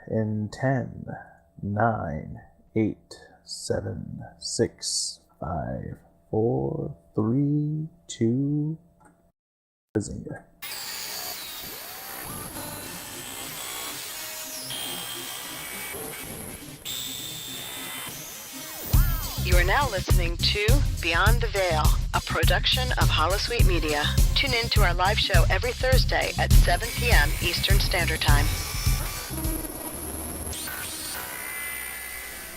in 10, 9, 8, 7, 6, 5, 4, 3, 2, Bazinga. You are now listening to Beyond the Veil, a production of Holosuite Media. Tune in to our live show every Thursday at 7 p.m. Eastern Standard Time.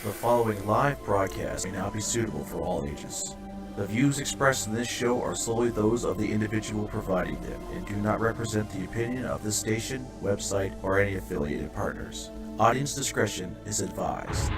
The following live broadcast may not be suitable for all ages. The views expressed in this show are solely those of the individual providing them and do not represent the opinion of the station, website, or any affiliated partners. Audience discretion is advised.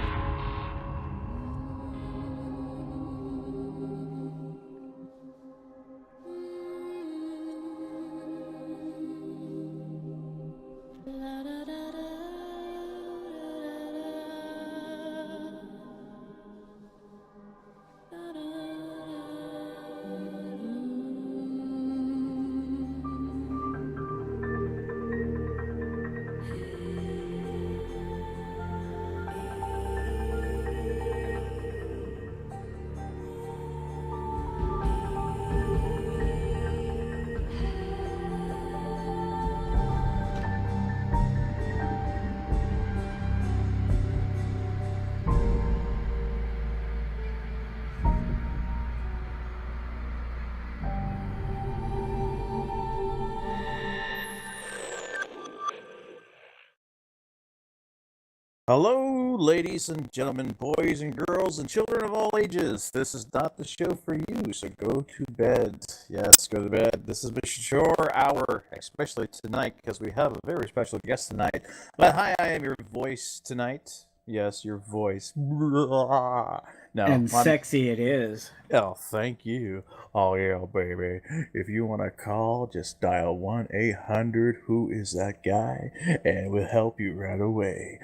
Hello, ladies and gentlemen, boys and girls, and children of all ages. This is not the show for you, so go to bed. Yes, go to bed. This is the Shore Hour, especially tonight, because we have a very special guest tonight. But hi, I am your voice tonight. Yes, your voice. No, and sexy it is. Oh, thank you. Oh, yeah, baby. If you want to call, just dial 1-800 who is that guy, and we'll help you right away.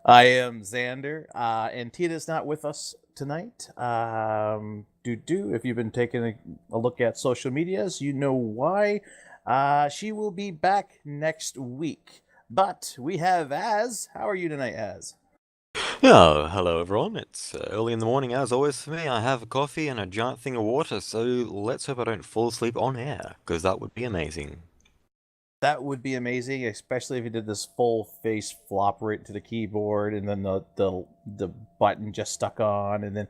I am Xander, and Tina's not with us tonight. If you've been taking a look at social medias, you know why. She will be back next week. But we have Az. How are you tonight, Az? Yeah, hello everyone. It's early in the morning as always for me. I have a coffee and a giant thing of water, so let's hope I don't fall asleep on air, because that would be amazing. That would be amazing, especially if you did this full face flop right to the keyboard, and then the button just stuck on, and then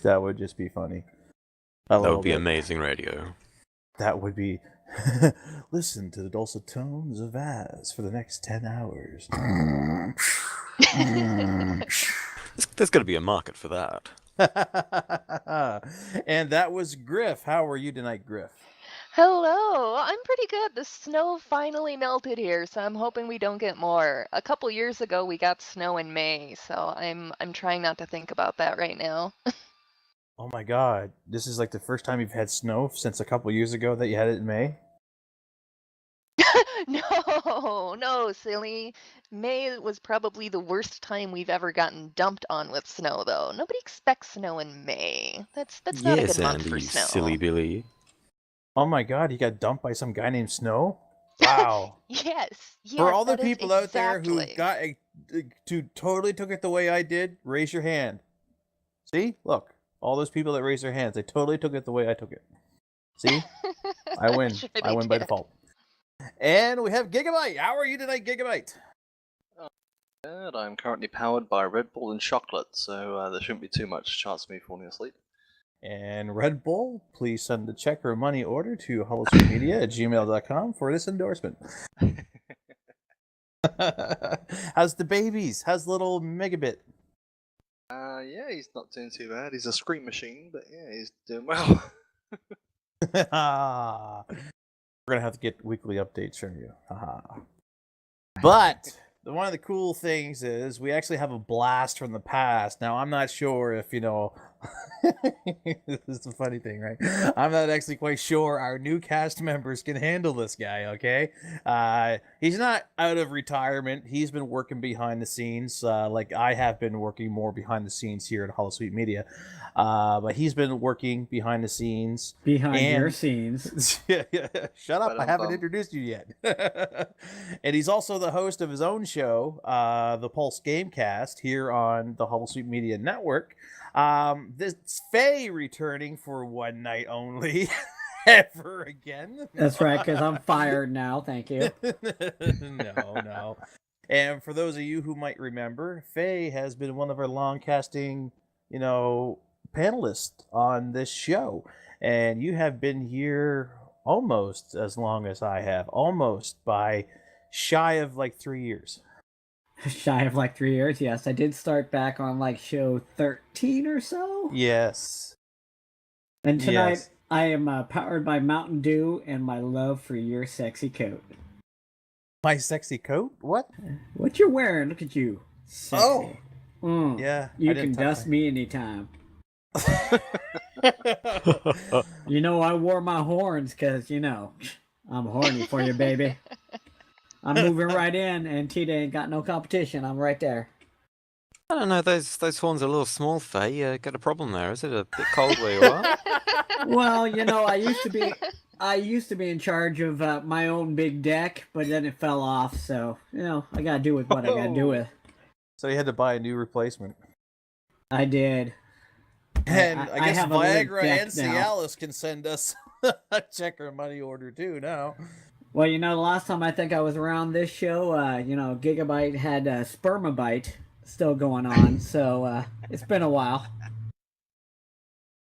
that would just be funny. That would be amazing radio. That would be. Listen to the dulcet tones of Az for the next 10 hours. There's got to be a market for that. And that was Griff. How are you tonight, Griff? Hello, I'm pretty good. The snow finally melted here, so I'm hoping we don't get more. A couple years ago, we got snow in May, so I'm trying not to think about that right now. Oh my god, this is like the first time you've had snow since a couple years ago that you had it in May? No, silly. May was probably the worst time we've ever gotten dumped on with snow, though. Nobody expects snow in May. That's not a good month for snow. Silly Billy. Oh my god, you got dumped by some guy named Snow? Wow. Yes. For all the people out there who totally took it the way I did, raise your hand. See? Look. All those people that raised their hands, they totally took it the way I took it. See? I win. Sure I win by default. And we have Gigabyte. How are you tonight, Gigabyte? Good. I'm currently powered by Red Bull and chocolate, so there shouldn't be too much chance of me falling asleep. And Red Bull, please send a check or money order to holosuitemedia@gmail.com for this endorsement. How's the babies? How's little Megabit? Yeah, he's not doing too bad. He's a scream machine, but yeah, he's doing well. We're gonna have to get weekly updates from you. But one of the cool things is we actually have a blast from the past. Now, I'm not sure if, this is the funny thing, right? I'm not actually quite sure our new cast members can handle this guy, okay? He's not out of retirement. He's been working behind the scenes, like I have been working more behind the scenes here at Holosuite Media. But he's been working behind the scenes. Behind your scenes. Shut up, I haven't introduced you yet. And he's also the host of his own show, the Pulse Gamecast, here on the Hubble Suite Media Network. This Faye returning for one night only. Ever again. That's right, because I'm fired now. Thank you. No. And for those of you who might remember, Faye has been one of our long-casting, panelists on this show. And you have been here almost as long as I have. Almost by shy of 3 years. Shy of 3 years, yes. I did start back on show 13 or so. Yes. And tonight... Yes. I am powered by Mountain Dew and my love for your sexy coat. My sexy coat? What? What you're wearing? Look at you. Sexy. Oh. Yeah. You can dust me anytime. I wore my horns because, I'm horny for you, baby. I'm moving right in, and Tita ain't got no competition. I'm right there. I don't know, those horns are a little small, Faye. You got a problem there. Is it a bit cold where you are? Well, I used to be in charge of my own big deck, but then it fell off. So I gotta do with what I gotta do with. So you had to buy a new replacement. I did. And I guess have a lit Viagra deck and now. Cialis can send us a check or money order too now. Well, the last time I think I was around this show, Gigabyte had Spermabite still going on, so it's been a while.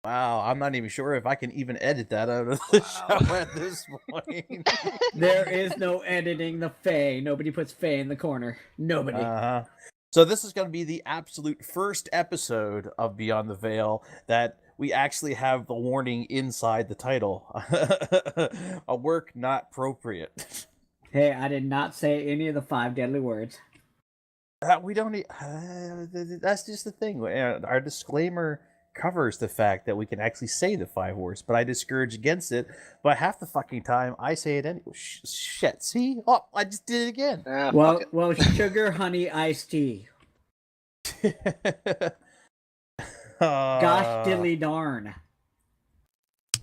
Wow, I'm not even sure if I can even edit that out of the show at this point. There is no editing the Faye. Nobody puts Faye in the corner. Nobody. Uh-huh. So this is going to be the absolute first episode of Beyond the Veil that we actually have the warning inside the title. A work not appropriate. Hey, I did not say any of the 5 deadly words. We don't need... that's just the thing. Our disclaimer covers the fact that we can actually say the 5 words, but I discourage against it. But half the fucking time, I say it anyway. Shit, see? Oh, I just did it again. Well, sugar, honey, iced tea. Gosh diddly darn. I'm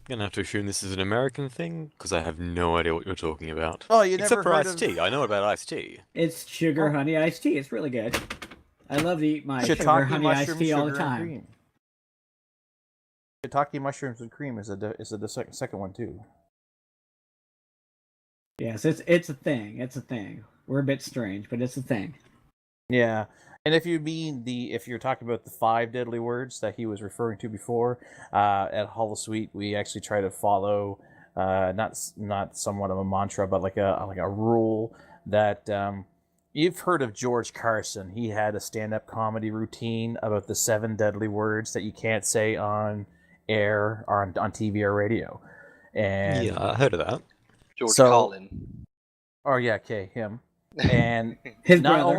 gonna have to assume this is an American thing, because I have no idea what you're talking about. Oh, you Except never for heard iced of... tea. I know about iced tea. It's sugar, honey, iced tea. It's really good. I love to eat my sugar, Shiitake honey, iced mushroom, tea all the sugar, and time. cream. Shiitake mushrooms and cream is the second one too. Yes, it's a thing. It's a thing. We're a bit strange, but it's a thing. Yeah, and if you're talking about the 5 deadly words that he was referring to before, at Holosuite, we actually try to follow not somewhat of a mantra, but like a rule that you've heard of George Carson. He had a stand-up comedy routine about the 7 deadly words that you can't say on air or on TV or radio. And Yeah, I heard of that. George So- Carlin. oh yeah, okay, him. And His not brother.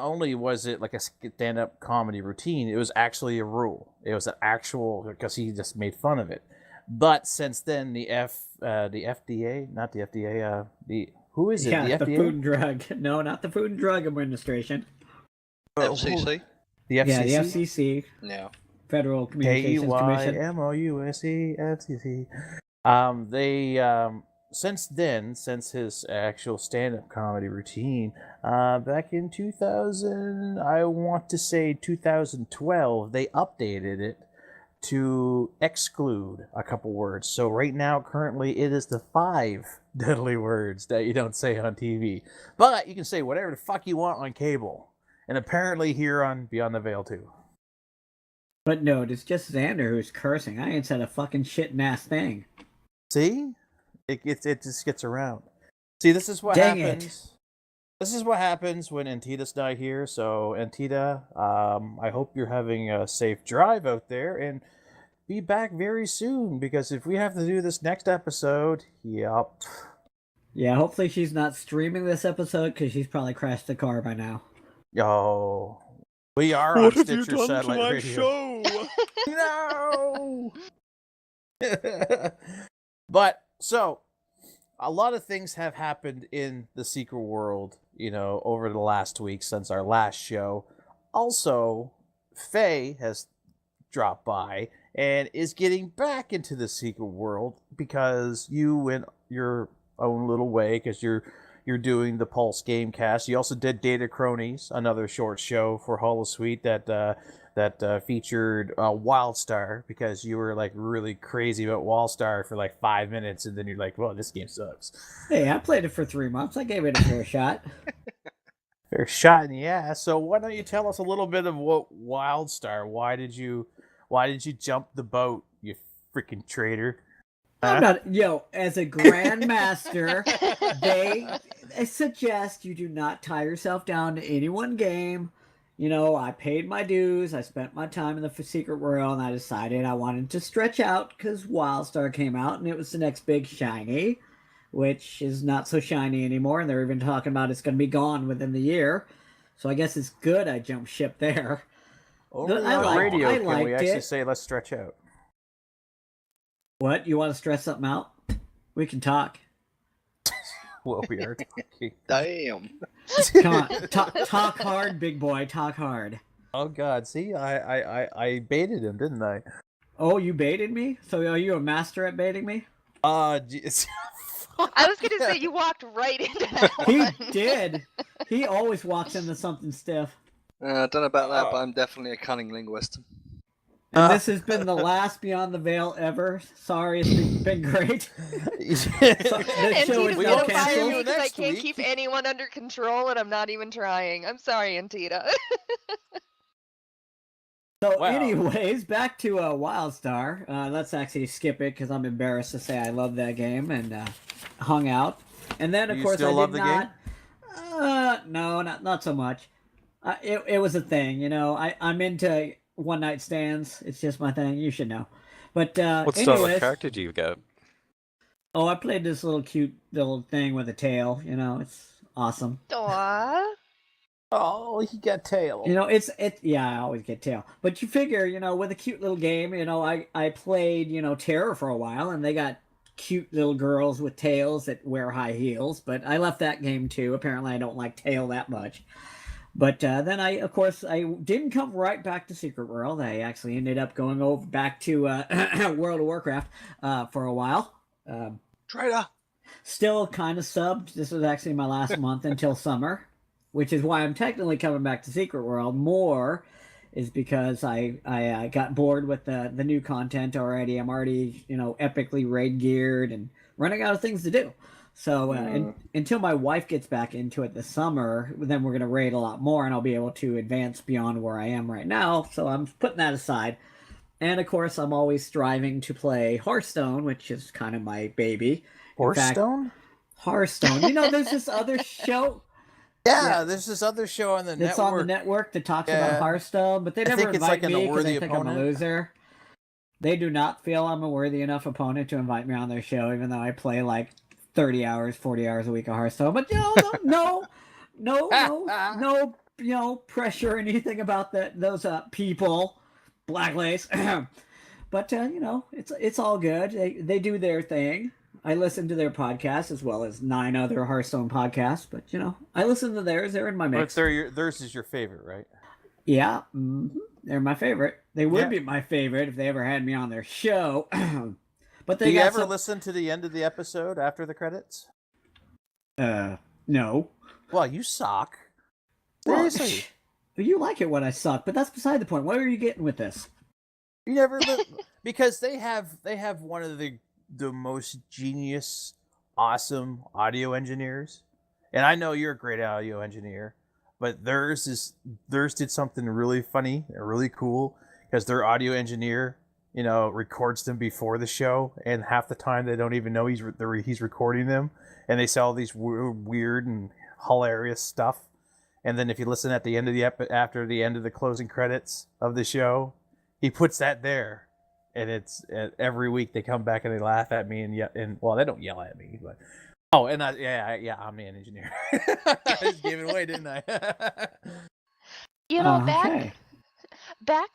only was it like a stand-up comedy routine, it was actually a rule. It was an actual, because he just made fun of it. But since then, the FDA, not the FDA, who is it? Yeah, the the FDA? Food and Drug. No, not the Food and Drug Administration. FCC? The FCC. Yeah, the FCC, Yeah. Federal Communications Commission. KEYMOUSE FCC. Since his actual stand-up comedy routine, back in 2000, I want to say 2012, they updated it to exclude a couple words. So right now, currently, it is the 5 deadly words that you don't say on TV. But you can say whatever the fuck you want on cable. And apparently here on Beyond the Veil too. But no, it's just Xander who's cursing. I ain't said a fucking shit-ass thing. See? It just gets around. See, this is what Dang happens. it. This is what happens when Antita's not here. So, Antita, I hope you're having a safe drive out there and be back very soon, because if we have to do this next episode, yep. Yeah, hopefully she's not streaming this episode because she's probably crashed the car by now. Oh, we are on Stitcher Satellite Radio. No. But so a lot of things have happened in the secret world, over the last week since our last show. Also, Faye has dropped by and is getting back into the secret world because you went your own little way, because you're you're doing the Pulse Gamecast. You also did Data Cronies, another short show for Holosuite that featured Wildstar, because you were like really crazy about Wildstar for like 5 minutes, and then you're like, "Well, this game sucks." Hey, I played it for 3 months. I gave it a fair shot. Fair shot in the ass. So why don't you tell us a little bit of what Wildstar? Why did you jump the boat, you freaking traitor? I'm not, as a grandmaster, they suggest you do not tie yourself down to any one game. I paid my dues, I spent my time in the Secret World, and I decided I wanted to stretch out because Wildstar came out and it was the next big shiny, which is not so shiny anymore, and they're even talking about it's going to be gone within the year. So I guess it's good I jumped ship there. Over I on liked- radio, I can we liked actually it. say let's stretch out? What? You want to stress something out? We can talk. Well, we are talking. Damn. Come on, talk hard, big boy. Talk hard. Oh God! See, I baited him, didn't I? Oh, you baited me? So are you a master at baiting me? Jeez. I was gonna say you walked right into that He one. did. He always walks into something stiff. I don't know about that, but I'm definitely a cunning linguist. And this has been the last Beyond the Veil ever. Sorry, it's been great. This And show is Tita's We now so won't see fire you me canceled. because I next can't week. keep anyone under control, and I'm not even trying. I'm sorry, Antita. So, Wow. anyways, back to Wildstar. Let's actually skip it because I'm embarrassed to say I love that game and hung out. And then, of You course, still I love did the game? not. No, not so much. It was a thing, I'm into one night stands. It's just my thing. You should know. But What style of anyways, character do you get? oh, I played this little cute little thing with a tail. It's awesome. Aww. Oh, he got tail. It's yeah, I always get tail. But you figure, with a cute little game, I played, Terror for a while, and they got cute little girls with tails that wear high heels. But I left that game too. Apparently, I don't like tail that much. But then I didn't come right back to Secret World. I actually ended up going over back to World of Warcraft for a while. Traitor! Still kind of subbed. This was actually my last month until summer, which is why I'm technically coming back to Secret World more, is because I got bored with the new content already. I'm already, epically raid geared and running out of things to do. So until my wife gets back into it this summer, then we're going to raid a lot more, and I'll be able to advance beyond where I am right now. So I'm putting that aside. And of course, I'm always striving to play Hearthstone, which is kind of my baby. Hearthstone? Hearthstone. There's this other show. Yeah, there's this other show on the It's network. on the network that talks Yeah. about Hearthstone, but they I never think it's invite like an me because unworthy they think I'm a opponent. loser. They do not feel I'm a worthy enough opponent to invite me on their show, even though I play like 30 hours, 40 hours a week of Hearthstone. But no pressure or anything about those people, Blacklace. But it's all good. They do their thing. I listen to their podcast as well as 9 other Hearthstone podcasts. But I listen to theirs. They're in my But mix. theirs is your favorite, right? Yeah, they're my favorite. They would Yeah. be my favorite if they ever had me on their show. But they Do you got ever some... listen to the end of the episode after the credits? No. Well, you suck. Well, Seriously. you like it when I suck, but that's beside the point. What are you getting with this? You never because they have one of the most genius, awesome audio engineers, and I know you're a great audio engineer, but theirs did something really funny and really cool because their audio engineer, records them before the show, and half the time they don't even know he's recording them, and they say all these weird and hilarious stuff, and then if you listen at the end of after the end of the closing credits of the show, he puts that there, and it's every week they come back and they laugh at me and well, they don't yell at me, but I'm the engineer. I just gave it away, didn't I? Okay. Back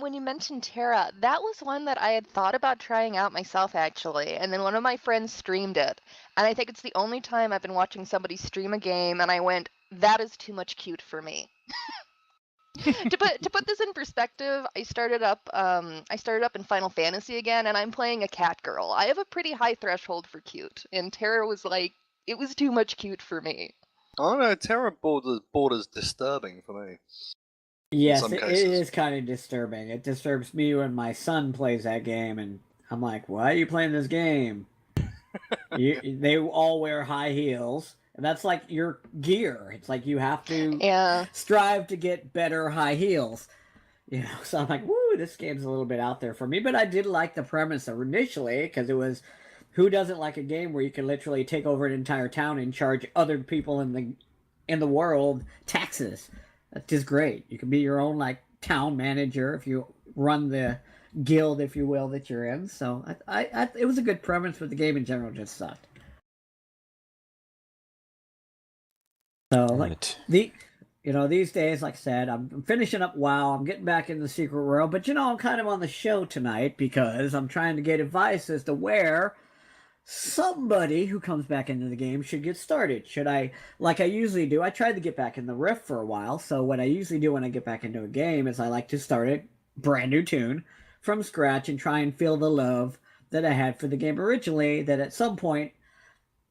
when you mentioned Terra, that was one that I had thought about trying out myself actually, and then one of my friends streamed it, and I think it's the only time I've been watching somebody stream a game, and I went, that is too much cute for me. to put this in perspective, I started up in Final Fantasy again, and I'm playing a cat girl. I have a pretty high threshold for cute, and Terra was like it was too much cute for me. I don't know, Terra borders disturbing for me. Yes, some it cases. is kind of disturbing. It disturbs me when my son plays that game, and I'm like, "Why are you playing this game?" They all wear high heels, and that's like your gear. It's like you have to Yeah. strive to get better high heels. So I'm like, "Woo, this game's a little bit out there for me." But I did like the premise initially because it was, who doesn't like a game where you can literally take over an entire town and charge other people in the world taxes? That's just great. You can be your own like town manager if you run the guild, if you will, that you're in. So it was a good premise, but the game in general just sucked. So like Right. these days, like I said, I'm finishing up WoW. I'm getting back in the secret world, but I'm kind of on the show tonight because I'm trying to get advice as to where somebody who comes back into the game should get started. Should I, like I usually do, I tried to get back in the Rift for a while, so what I usually do when I get back into a game is I like to start a brand new tune from scratch and try and feel the love that I had for the game originally, that at some point,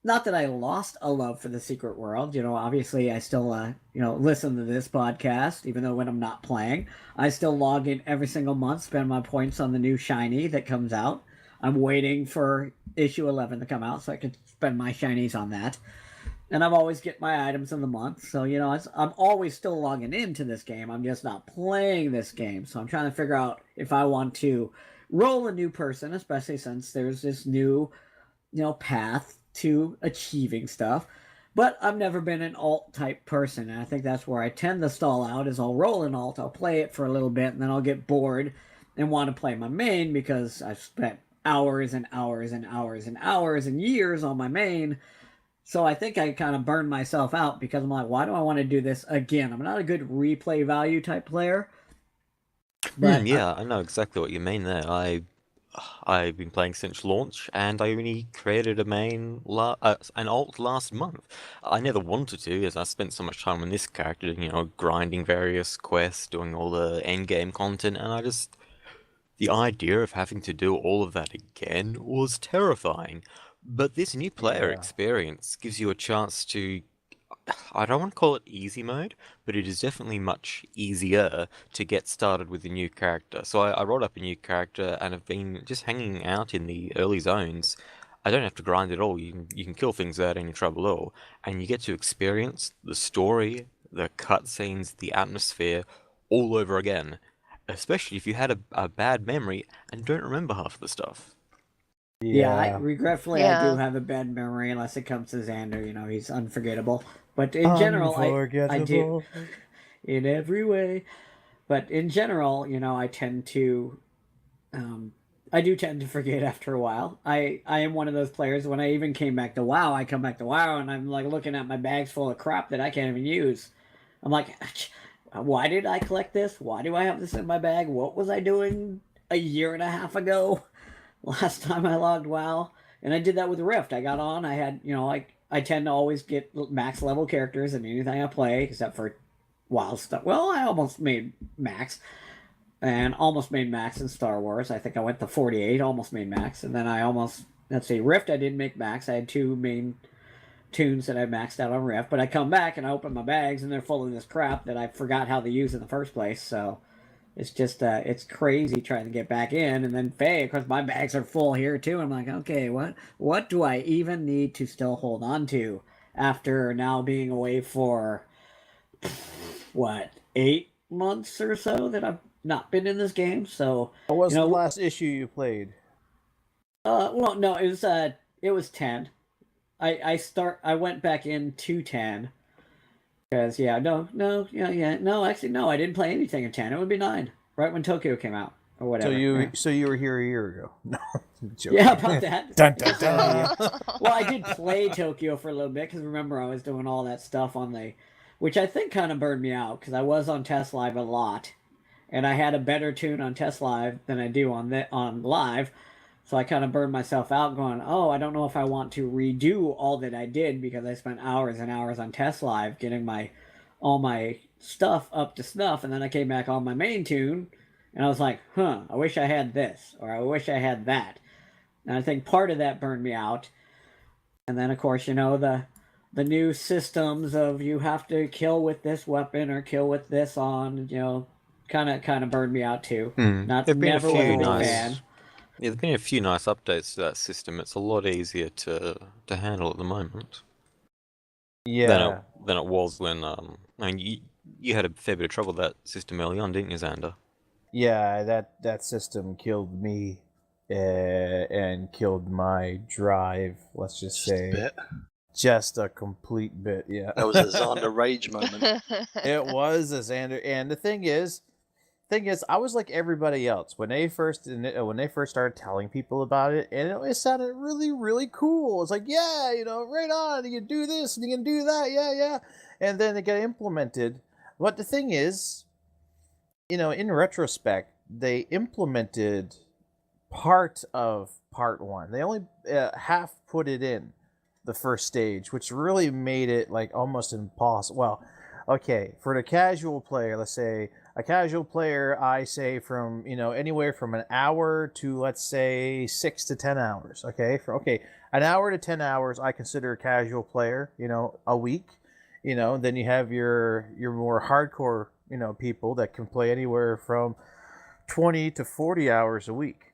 not that I lost a love for the secret world, obviously I still, listen to this podcast, even though when I'm not playing, I still log in every single month, spend my points on the new shiny that comes out. I'm waiting for issue 11 to come out so I can spend my shinies on that. And I'm always get my items in the month. So, I'm always still logging into this game. I'm just not playing this game. So I'm trying to figure out if I want to roll a new person, especially since there's this new, path to achieving stuff. But I've never been an alt type person. And I think that's where I tend to stall out is I'll roll an alt, I'll play it for a little bit, and then I'll get bored and want to play my main because I've spent hours and hours and hours and hours and years on my main. So I think I kind of burned myself out because I'm like, why do I want to do this again? I'm not a good replay value type player. But Yeah, I know exactly what you mean there. I've been playing since launch, and I only created a an alt last month. I never wanted to, as I spent so much time on this character, grinding various quests, doing all the end game content, and the idea of having to do all of that again was terrifying. But this new player Yeah. experience gives you a chance to, I don't want to call it easy mode, but it is definitely much easier to get started with a new character. So I rolled up a new character and have been just hanging out in the early zones. I don't have to grind at all. You can kill things without any trouble at all, and you get to experience the story, the cutscenes, the atmosphere all over again. Especially if you had a bad memory and don't remember half of the stuff. yeah, regretfully, I do Yeah. have a bad memory unless it comes to Xander. He's unforgettable. But in general, I do in every way. But in general, I tend to, I do tend to forget after a while. I am one of those players. When I even came back to WoW, I come back to WoW and I'm like looking at my bags full of crap that I can't even use. I'm like, why did I collect this? Why do I have this in my bag? What was I doing a year and a half ago? Last time I logged WoW, and I did that with Rift. I got on. I had, I tend to always get max level characters in anything I play, except for WoW stuff. Well, I almost made max, and almost made max in Star Wars. I think I went to 48, almost made max, and then let's see, Rift I didn't make max. I had two main tunes that I maxed out on Rift, but I come back and I open my bags and they're full of this crap that I forgot how to use in the first place. So it's just it's crazy trying to get back in. And then Faye, of course, my bags are full here too. I'm like, okay, what do I even need to still hold on to after now being away for what 8 months or so that I've not been in this game? So What was the last issue you played? well, no, it was 10. I went back in to 10. Because, actually, no, I didn't play anything in 10. It would be 9, right when Tokyo came out, or whatever. So you were here a year ago. No, I'm joking. Yeah, about that. Dun, dun, dun. Well, I did play Tokyo for a little bit, because remember, I was doing all that stuff which I think kind of burned me out, because I was on Test Live a lot, and I had a better tune on Test Live than I do on Live, so I kind of burned myself out going, oh, I don't know if I want to redo all that I did because I spent hours and hours on Test Live getting all my stuff up to snuff, and then I came back on my main tune, and I was like, I wish I had this, or I wish I had that. And I think part of that burned me out. And then, of course, the the new systems of you have to kill with this weapon or kill with this on, kind of burned me out too. Not There've been a never was a few big nice. fan. Yeah, there've been a few nice updates to that system. It's a lot easier to handle at the moment Yeah. than it was when I mean you had a fair bit of trouble with that system early on, didn't you, Xander? Yeah, that system killed me and killed my drive, let's just Just say. a bit. Just a complete bit, yeah. That was a Xander rage moment. It was a Xander, and the thing is, I was like everybody else when they first started telling people about it, and it sounded really, really cool. It's like, yeah, right on, you can do this and you can do that, yeah. And then it got implemented. But the thing is, in retrospect, they implemented part of part one. They only half put it in the first stage, which really made it like almost impossible. Well, okay, for the casual player, let's say a casual player, I say from anywhere from an hour to, let's say, 6 to 10 hours. Okay, an hour to 10 hours I consider a casual player. A week. Then you have your more hardcore people that can play anywhere from 20 to 40 hours a week.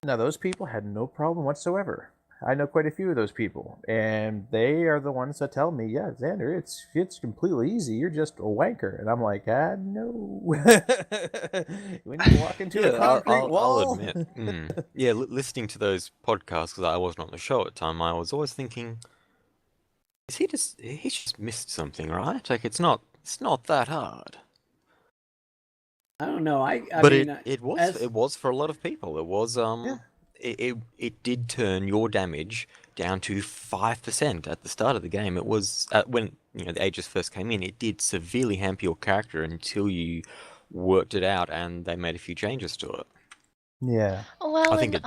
Now those people had no problem whatsoever. I know quite a few of those people, and they are the ones that tell me, "Yeah, Xander, it's completely easy. You're just a wanker." And I'm like, no. When you walk into a concrete wall, I'll admit, yeah, listening to those podcasts because I wasn't on the show at the time, I was always thinking, he's just missed something, right? Like it's not that hard. I don't know. But mean, it was for a lot of people. It was it did turn your damage down to 5% at the start of the game. It was when the Aegis first came in. It did severely hamper your character until you worked it out, and they made a few changes to it. Yeah. Well, I think and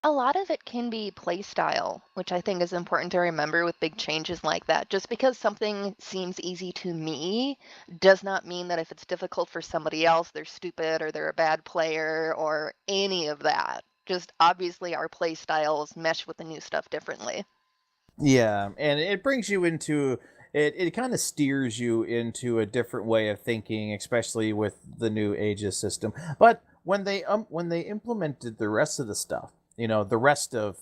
a lot of it can be playstyle, which I think is important to remember with big changes like that. Just because something seems easy to me does not mean that if it's difficult for somebody else, they're stupid or they're a bad player or any of that. Just obviously our play styles mesh with the new stuff differently. Yeah, and it brings you into it kind of steers you into a different way of thinking, especially with the new Aegis system. But when they implemented the rest of the stuff, the rest of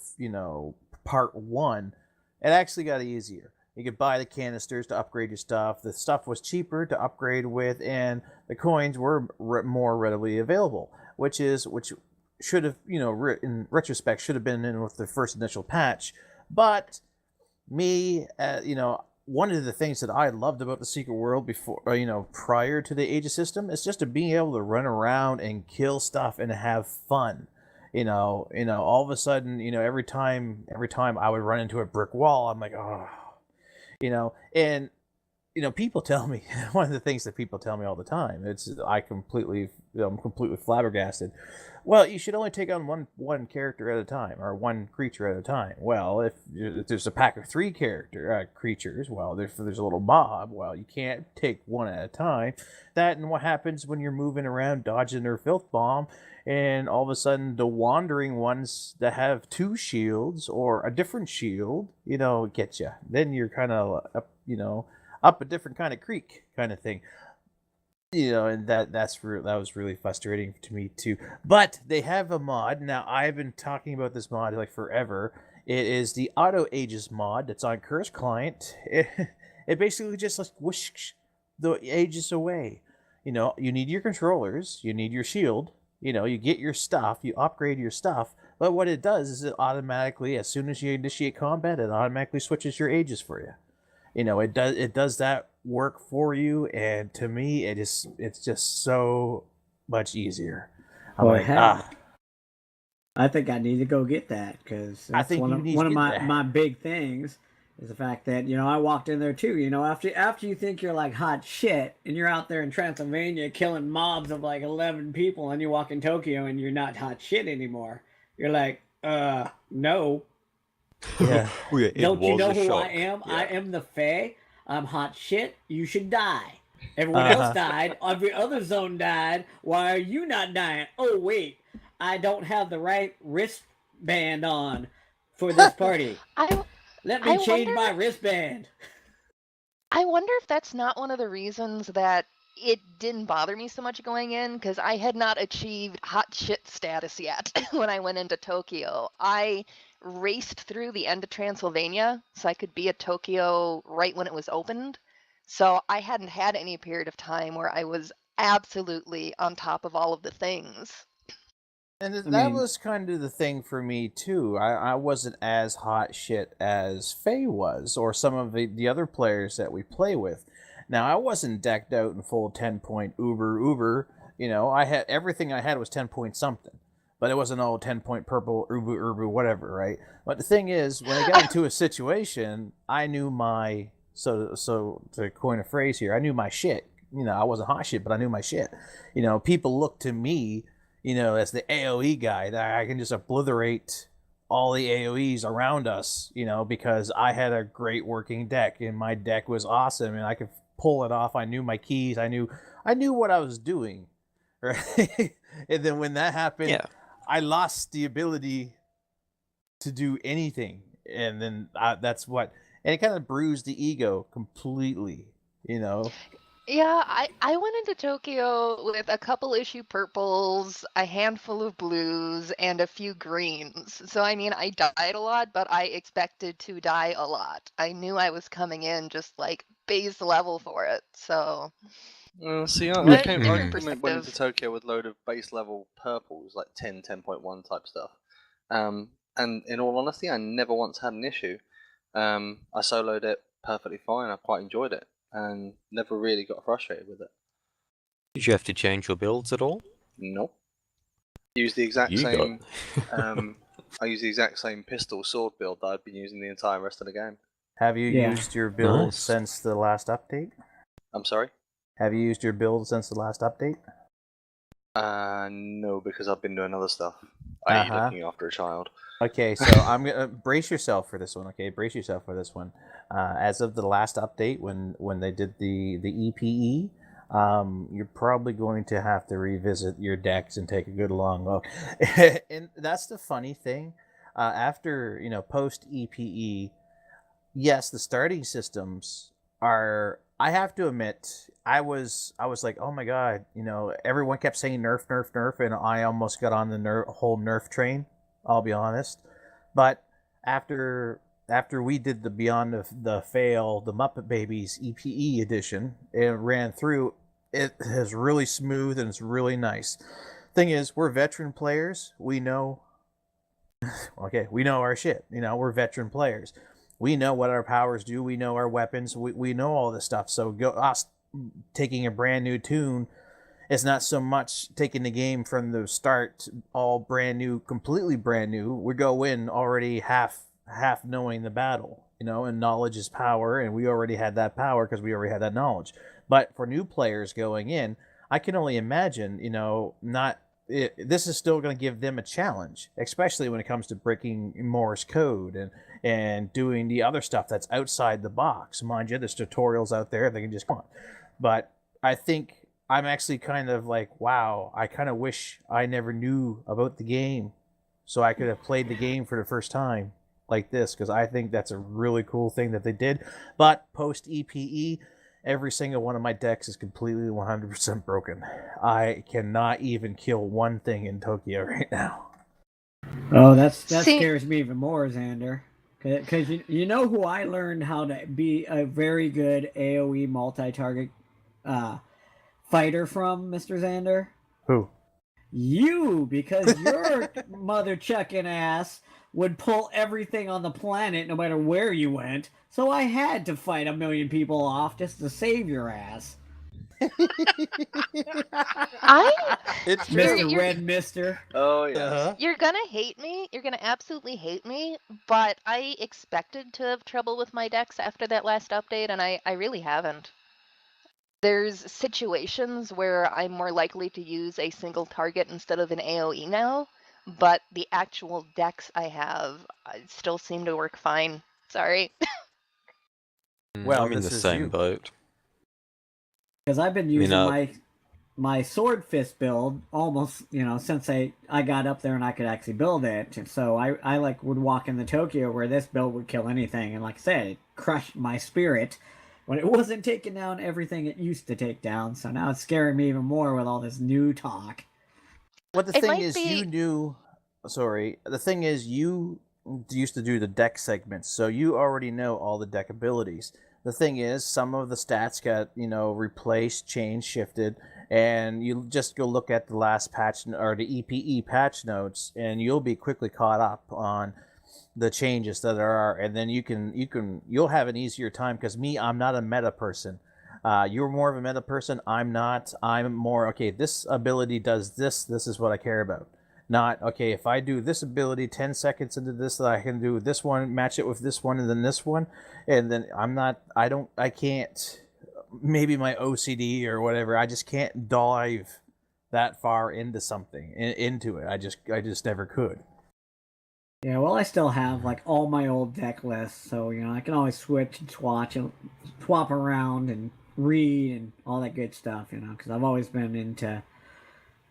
part one, it actually got easier. You could buy the canisters to upgrade your stuff. The stuff was cheaper to upgrade with, and the coins were more readily available, which should have, in retrospect, should have been in with the first initial patch. But me, one of the things that I loved about the Secret World before, prior to the Aegis system, is just to being able to run around and kill stuff and have fun. All of a sudden, every time I would run into a brick wall, I'm like, oh, and people tell me one of the things that people tell me all the time. I'm completely flabbergasted. Well, you should only take on one character at a time, or one creature at a time. Well, if there's a pack of 3 creatures, well, there's a little mob. Well, you can't take one at a time. That and what happens when you're moving around dodging their filth bomb, and all of a sudden the wandering ones that have 2 shields or a different shield, get you. Then you're kind of up a different kind of creek kind of thing. And that was really frustrating to me too. But they have a mod. Now, I've been talking about this mod like forever. It is the Auto Aegis mod that's on Curse Client. It basically just like whoosh the Aegis away. You need your controllers, you need your shield, you get your stuff, you upgrade your stuff. But what it does is it automatically, as soon as you initiate combat, it automatically switches your Aegis for you. It does that work for you, and to me, it's just so much easier. I'm like, I think I need to go get that, because I think one of my big things is the fact that I walked in there too. After you think you're like hot shit, and you're out there in Transylvania killing mobs of like 11 people, and you walk in Tokyo and you're not hot shit anymore. You're like, no. Yeah. Don't you know who I am? Yeah. I am the Fae. I'm hot shit. You should die. Everyone else died. Every other zone died. Why are you not dying? Oh, wait. I don't have the right wristband on for this party. Let me I change wonder- my wristband. I wonder if that's not one of the reasons that it didn't bother me so much going in, because I had not achieved hot shit status yet when I went into Tokyo. I raced through the end of Transylvania so I could be at Tokyo right when it was opened. So I hadn't had any period of time where I was absolutely on top of all of the things. And I that mean- was kind of the thing for me too. I wasn't as hot shit as Faye was, or some of the other players that we play with. Now I wasn't decked out in full 10-point uber. You know, I had everything I had was 10 point something, but it wasn't all 10-point purple uber whatever, right? But the thing is, when I got into a situation, I knew my so to coin a phrase here, I knew my shit. You know, I wasn't hot shit, but I knew my shit. You know, people look to me, you know, as the AoE guy, that I can just obliterate all the AoEs around us, you know, because I had a great working deck and my deck was awesome and I could pull it off. I knew my keys. I knew what I was doing, right? And then when that happened, Yeah. I lost the ability to do anything. And then that's what, and it kind of bruised the ego completely, you know? Yeah, I went into Tokyo with a couple issue purples, a handful of blues, and a few greens. So I mean, I died a lot, but I expected to die a lot. I knew I was coming in just like base level for it. So See, Put I it came, in I went perspective. into Tokyo with a load of base level purples, like 10, 10.1 type stuff. And in all honesty, I never once had an issue. I soloed it perfectly fine. I quite enjoyed it, and never really got frustrated with it. Did you have to change your builds at all? Nope. Use the exact You same. got. I use the exact same pistol sword build that I've been using the entire rest of the game. Have you Yeah. used your build Nice. since the last update? I'm sorry. Have you used your build since the last update? No, because I've been doing other stuff. i.e. Uh-huh. looking after a child. Okay, so I'm gonna brace yourself for this one. Okay, brace yourself for this one. As of the last update, when they did the EPE, you're probably going to have to revisit your decks and take a good long look. And that's the funny thing. After post EPE, yes, the starting systems are. I have to admit, I was like, oh my god, everyone kept saying nerf, nerf, nerf, and I almost got on the whole nerf train. I'll be honest, but after we did the Beyond the Fail, the Muppet Babies EPE edition, it ran through. It is really smooth and it's really nice. Thing is, we're veteran players. We know. Okay, we know our shit. We're veteran players. We know what our powers do. We know our weapons. We know all this stuff. So us taking a brand new tune is not so much taking the game from the start, all brand new, completely brand new. We go in already half knowing the battle, and knowledge is power, and we already had that power because we already had that knowledge. But for new players going in, I can only imagine, this is still going to give them a challenge, especially when it comes to breaking Morse code and doing the other stuff that's outside the box. Mind you, there's tutorials out there they can just come on. But I think I'm actually kind of like, wow, I kind of wish I never knew about the game so I could have played the game for the first time like this, because I think that's a really cool thing that they did. But post EPE, every single one of my decks is completely 100% broken. I cannot even kill one thing in Tokyo right now. Oh, that See- scares me even more, Xander. Because you know who I learned how to be a very good AoE multi-target fighter from, Mr. Xander? Who? You, because your mother chucking ass would pull everything on the planet no matter where you went. So I had to fight 1 million people off just to save your ass. It's You're- Mr. you're- Red Mister. Oh yeah. Uh-huh. You're gonna hate me. You're gonna absolutely hate me. But I expected to have trouble with my decks after that last update, and I really haven't. There's situations where I'm more likely to use a single target instead of an AoE now, but the actual decks I have still seem to work fine. Sorry. Well, I'm in this the is same you. boat. Because I've been using uh, my my sword fist build almost, since I got up there and I could actually build it. And so I like would walk in the Tokyo where this build would kill anything. And like I said, it crushed my spirit when it wasn't taking down everything it used to take down. So now it's scaring me even more with all this new talk. What the It thing might is, be- you knew. Sorry, the thing is, you used to do the deck segments, so you already know all the deck abilities. The thing is, some of the stats got replaced, changed, shifted, and you just go look at the last patch or the EPE patch notes, and you'll be quickly caught up on the changes that there are, and then you'll have an easier time. Because me, I'm not a meta person. You're more of a meta person. I'm not. I'm more okay. This ability does this. This is what I care about. Not okay. If I do this ability 10 seconds into this, that I can do this one, match it with this one, and then this one, and then I'm not. I don't. I can't. Maybe my OCD or whatever. I just can't dive that far into something into it. I just never could. Yeah, well, I still have like all my old deck lists, so I can always switch and swap around and read and all that good stuff. Because I've always been into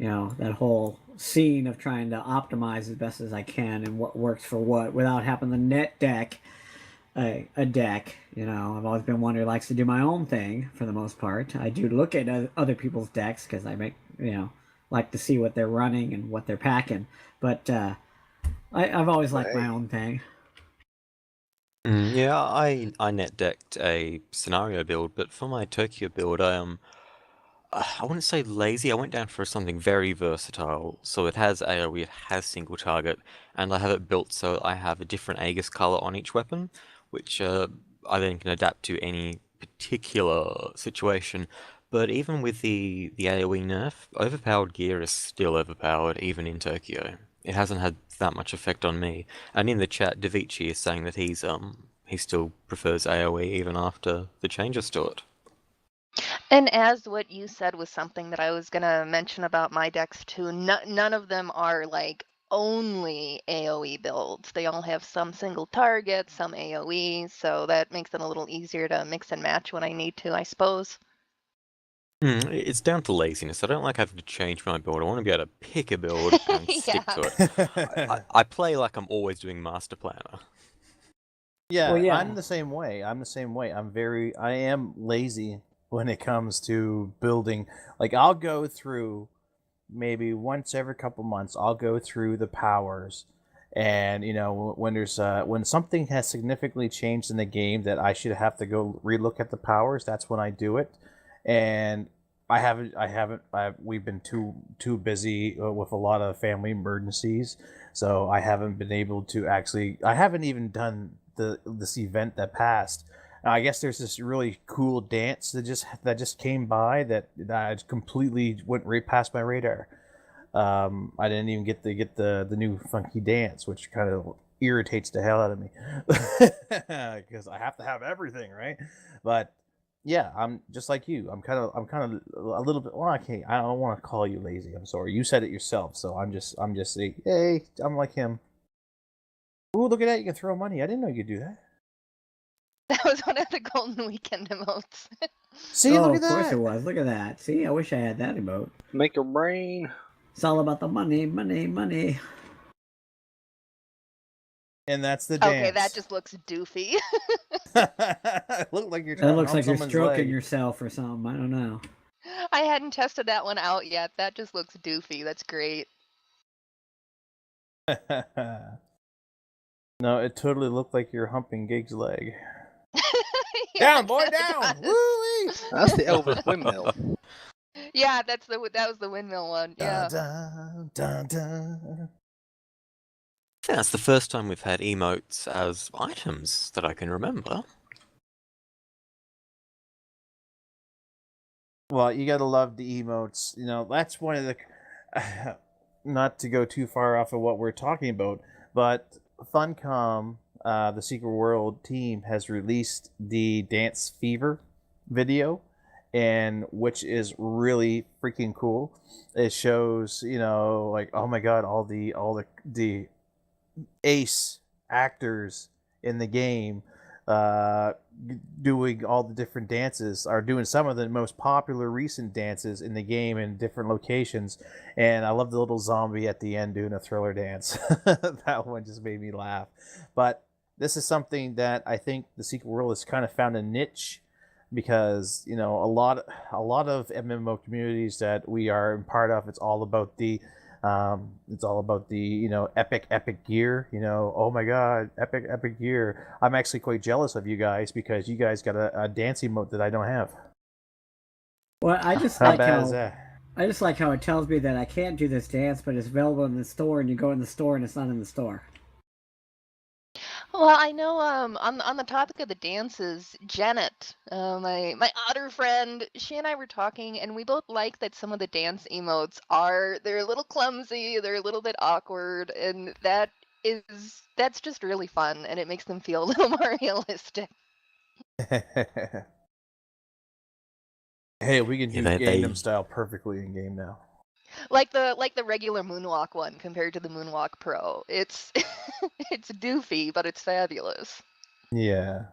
that whole scene of trying to optimize as best as I can and what works for what without having the net deck a deck. I've always been one who likes to do my own thing for the most part. I do look at other people's decks because I like to see what they're running and what they're packing, but I've always liked my own thing. Yeah, I net decked a scenario build, but for my Tokyo build, I wouldn't say lazy. I went down for something very versatile. So it has AoE, it has single target, and I have it built so I have a different Aegis color on each weapon, which I then can adapt to any particular situation. But even with the AoE nerf, overpowered gear is still overpowered, even in Tokyo. It hasn't had that much effect on me. And in the chat, Davichi is saying that he still prefers AoE even after the changes to it. And as what you said was something that I was gonna mention about my decks too. None of them are like only AoE builds. They all have some single target, some AoE, so that makes it a little easier to mix and match when I need to, I suppose. It's down to laziness. I don't like having to change my build. I want to be able to pick a build and stick to it. I play like I'm always doing Master Planner. Yeah, Well, yeah. I'm the same way. I am lazy when it comes to building. Like, I'll go through maybe once every couple months, I'll go through the powers. And when something has significantly changed in the game that I should have to go relook at the powers, that's when I do it. And we've been too busy with a lot of family emergencies, so I haven't been able to I haven't even done this event that passed. I guess there's this really cool dance that just came by that completely went right past my radar. I didn't even get the new funky dance, which kind of irritates the hell out of me because I have to have everything, right? But yeah, I'm just like you. I'm kind of a little bit. Well, I don't want to call you lazy. I'm sorry. You said it yourself, so I'm just saying, hey, I'm like him. Ooh, look at that! You can throw money. I didn't know you could do that. That was one of the Golden Weekend emotes. See, look at Of course it that. was. Look at that. See, I wish I had that emote. Make your brain. It's all about the money, money, money. And that's the dance. Okay, that just looks doofy. Look like you're. That looks on like you're someone's stroking leg. yourself or something. I don't know. I hadn't tested that one out yet. That just looks doofy. That's great. No, it totally looked like you're humping Gig's leg. Yeah, Down, boy, it down! does. Woo-wee! That's the Elvis windmill. Yeah, that was the windmill one. Yeah. Dun, dun, dun, dun. I think that's the first time we've had emotes as items that I can remember. Well, you gotta love the emotes. That's one of the. Not to go too far off of what we're talking about, but Funcom, the Secret World team, has released the Dance Fever video, and which is really freaking cool. It shows, like, oh my god, all the ace actors in the game doing all the different dances, are doing some of the most popular recent dances in the game in different locations. And I love the little zombie at the end doing a Thriller dance. That one just made me laugh. But this is something that I think the Secret World has kind of found a niche, because a lot of MMO communities that we are part of, it's all about the epic gear. Oh my god, epic gear. I'm actually quite jealous of you guys because you guys got a dancing mode that I don't have. Well, I just How like bad how is that? I just like how it tells me that I can't do this dance, but it's available in the store, and you go in the store and it's not in the store. Well, I know on the topic of the dances, Janet, my otter friend, she and I were talking, and we both like that some of the dance emotes they're a little clumsy, they're a little bit awkward, and that's just really fun, and it makes them feel a little more realistic. Hey, we can Yeah, do they Gangnam Style perfectly in game now. Like the regular moonwalk one compared to the Moonwalk Pro. It's it's doofy, but it's fabulous. Yeah.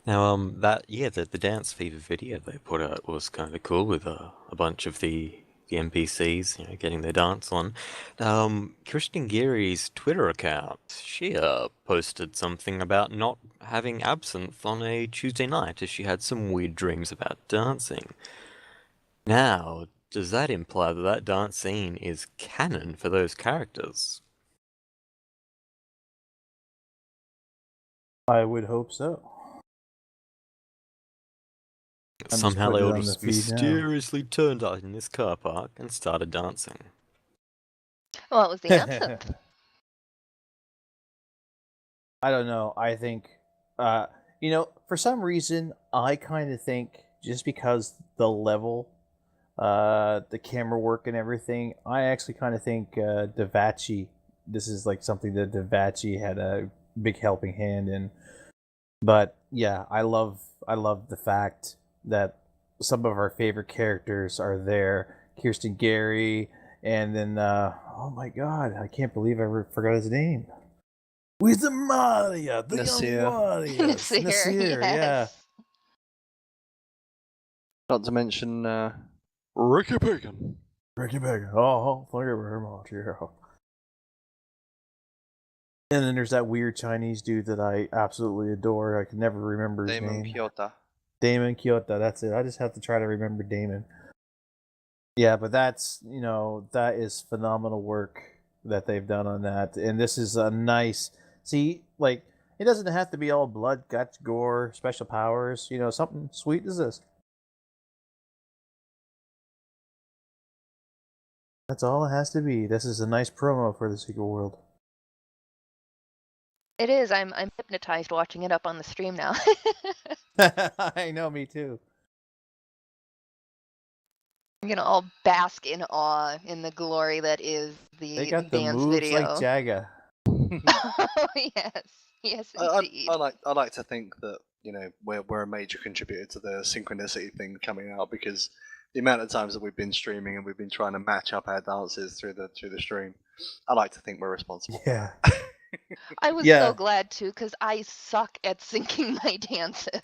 Now, the Dance Fever video they put out was kind of cool with a bunch of the NPCs, getting their dance on. Kristen Geary's Twitter account, she posted something about not having absinthe on a Tuesday night, as she had some weird dreams about dancing. Now, does that imply that that dance scene is canon for those characters? I would hope so. just Somehow they putting it all on the just feed now. mysteriously turned up in this car park and started dancing. Well, it was the absinthe. I don't know. I think, for some reason, I kind of think just because the level, the camera work and everything, I actually kind of think Davachi. This is like something that Davachi had a big helping hand in. But yeah, I love the fact that some of our favorite characters are there. Kirsten Gary, and then oh my god, I can't believe I forgot his name. With the Maria, the Nasir. young warriors. Nasir, Nasir, yeah. yes. Not to mention Ricky Bacon. Ricky Bacon. Oh, thank you very much. Yeah. And then there's that weird Chinese dude that I absolutely adore. I can never remember his Damon name. Kyoto. Damon Kyoto, that's it. I just have to try to remember Damon. Yeah, but that's, that is phenomenal work that they've done on that. And this is a nice, see, like, it doesn't have to be all blood, guts, gore, special powers. Something sweet as this. That's all it has to be. This is a nice promo for the Secret World. It is. I'm hypnotized watching it up on the stream now. I know, me too. I'm gonna all bask in awe in the glory that is They the got the dance moves video. like Jaga. Oh yes, indeed. I like to think that we're a major contributor to the synchronicity thing coming out, because the amount of times that we've been streaming and we've been trying to match up our dances through the stream, I like to think we're responsible. Yeah. I was Yeah. so glad too, because I suck at syncing my dances.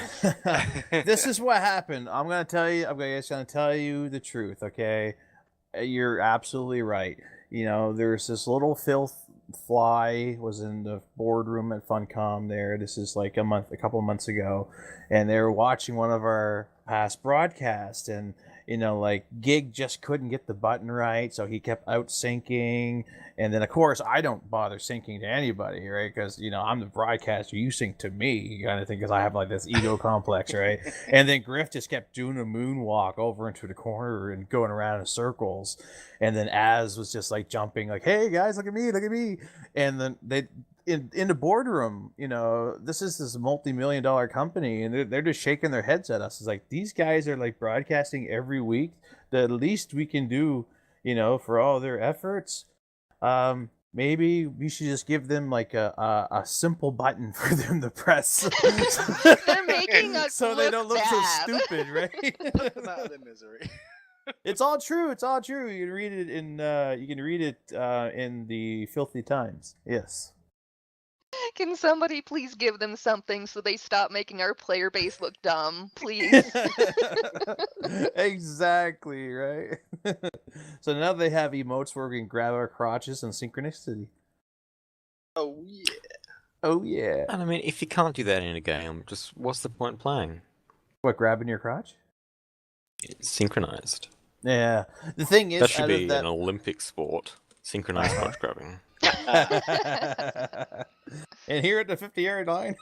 This is what happened. I'm gonna tell you. I'm just gonna tell you the truth. Okay, you're absolutely right. There's this little filth fly was in the boardroom at Funcom. There, this is like a couple of months ago, and they were watching one of our past broadcasts, and like Gig just couldn't get the button right, so he kept out syncing. And then, of course, I don't bother syncing to anybody, right? Because, I'm the broadcaster. You sync to me, kind of thing, because I have, like, this ego complex, right? And then Griff just kept doing a moonwalk over into the corner and going around in circles. And then Az was just, like, jumping, like, hey, guys, look at me, look at me. And then in the boardroom, this is this multi-million-dollar company, and they're just shaking their heads at us. It's like, these guys are, like, broadcasting every week. The least we can do, for all their efforts, maybe we should just give them like a simple button for them to press. They're making us so they don't look bad. so stupid, right? Put them out of their misery. It's all true. It's all true. You can read it in in the Filthy Times. Yes. Can somebody please give them something so they stop making our player base look dumb, please? Exactly, right? So now they have emotes where we can grab our crotches and synchronicity. Oh yeah. Oh yeah. And I mean, if you can't do that in a game, just what's the point playing? What, grabbing your crotch? It's synchronized. Yeah. The thing is, That should out be of that... an Olympic sport. Synchronized crotch grabbing. And here at the 50-yard line.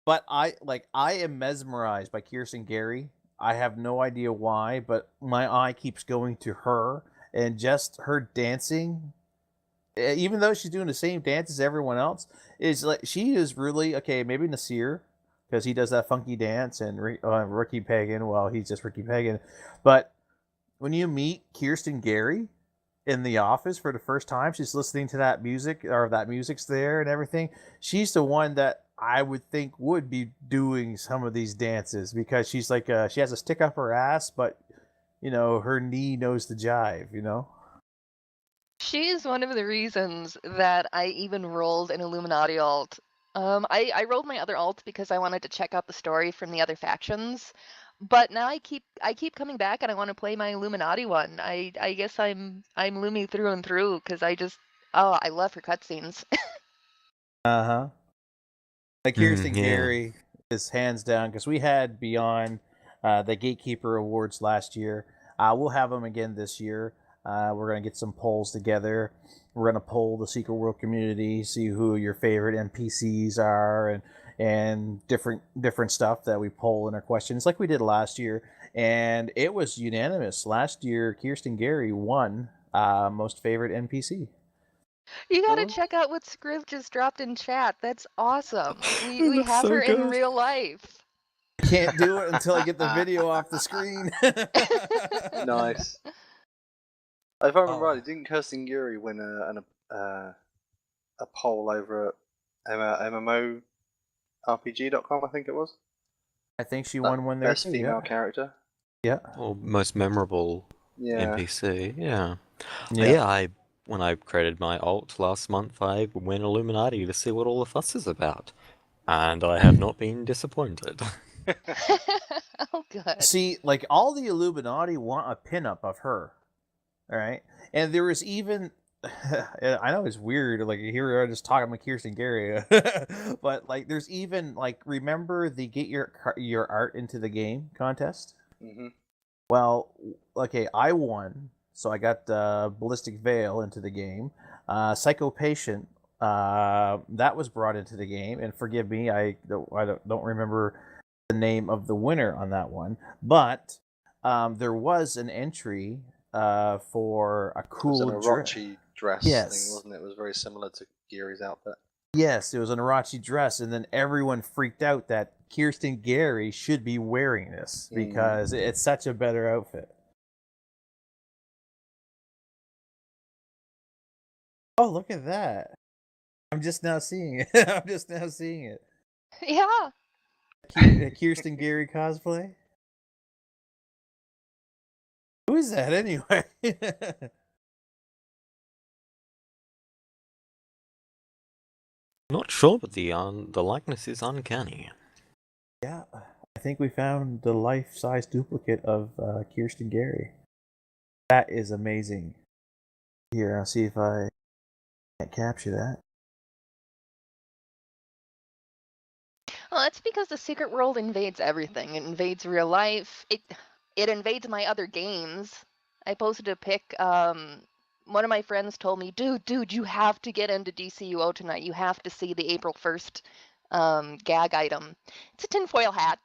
But I am mesmerized by Kirsten Gary. I have no idea why, but my eye keeps going to her, and just her dancing, even though she's doing the same dance as everyone else, is like she is really okay. Maybe Nasir, because he does that funky dance, and Ricky Pagan, well, he's just Ricky Pagan. But when you meet Kirsten Gary in the office for the first time, she's listening to that music, or that music's there and everything. She's the one that I would think would be doing some of these dances, because she's like she has a stick up her ass, but her knee knows the jive. She is one of the reasons that I even rolled an Illuminati alt. I rolled my other alt because I wanted to check out the story from the other factions, but now I keep coming back and I want to play my Illuminati one. I guess I'm Lumi through and through because I love her cutscenes. Uh-huh. Like Kirsten yeah. Gary is hands down, because we had Beyond the Gatekeeper Awards last year. We'll have them again this year. We're going to get some polls together. We're going to poll the Secret World community, see who your favorite NPCs are, and different stuff that we poll in our questions, like we did last year. And it was unanimous. Last year, Kirsten Gary won most favorite NPC. You gotta Oh. check out what Scriv just dropped in chat. That's awesome. It We looks have so her in good. real life. Can't do it until I get the video off the screen. Nice. If I remember Oh. rightly, didn't Kirsten Guri win a poll over at MMORPG.com, I think it was? I think she That won one there best too. female Yeah. character. Yeah. Or most memorable Yeah. NPC. Yeah. Yeah. When I created my alt last month, I went Illuminati to see what all the fuss is about. And I have not been disappointed. Oh, good. See, like all the Illuminati want a pinup of her. All right. And there was even I know it's weird, like here we are just talking about Kirsten Gary, but like there's even like, remember the get your art into the game contest? hmm Well, okay, I won, so I got Ballistic Veil into the game. Psycho Patient, that was brought into the game, and forgive me, I don't remember the name of the winner on that one, but there was an entry for a It was cool an Orochi dress Yes. thing, wasn't it? It was very similar to Giri's outfit. Yes, it was an Orochi dress, and then everyone freaked out that Kirsten Gary should be wearing this because it's such a better outfit. Oh, look at that. I'm just now seeing it. I'm just now seeing it. Yeah. Kirsten Gary cosplay? Who is that anyway? Not sure, but the likeness is uncanny. Yeah, I think we found the life-size duplicate of Kirsten Gary. That is amazing. Here, I'll see if I can't capture that. Well, that's because the secret world invades everything. It invades real life. It invades my other games. I posted a pic. One of my friends told me, dude, you have to get into DCUO tonight. You have to see the April 1st gag item. It's a tinfoil hat.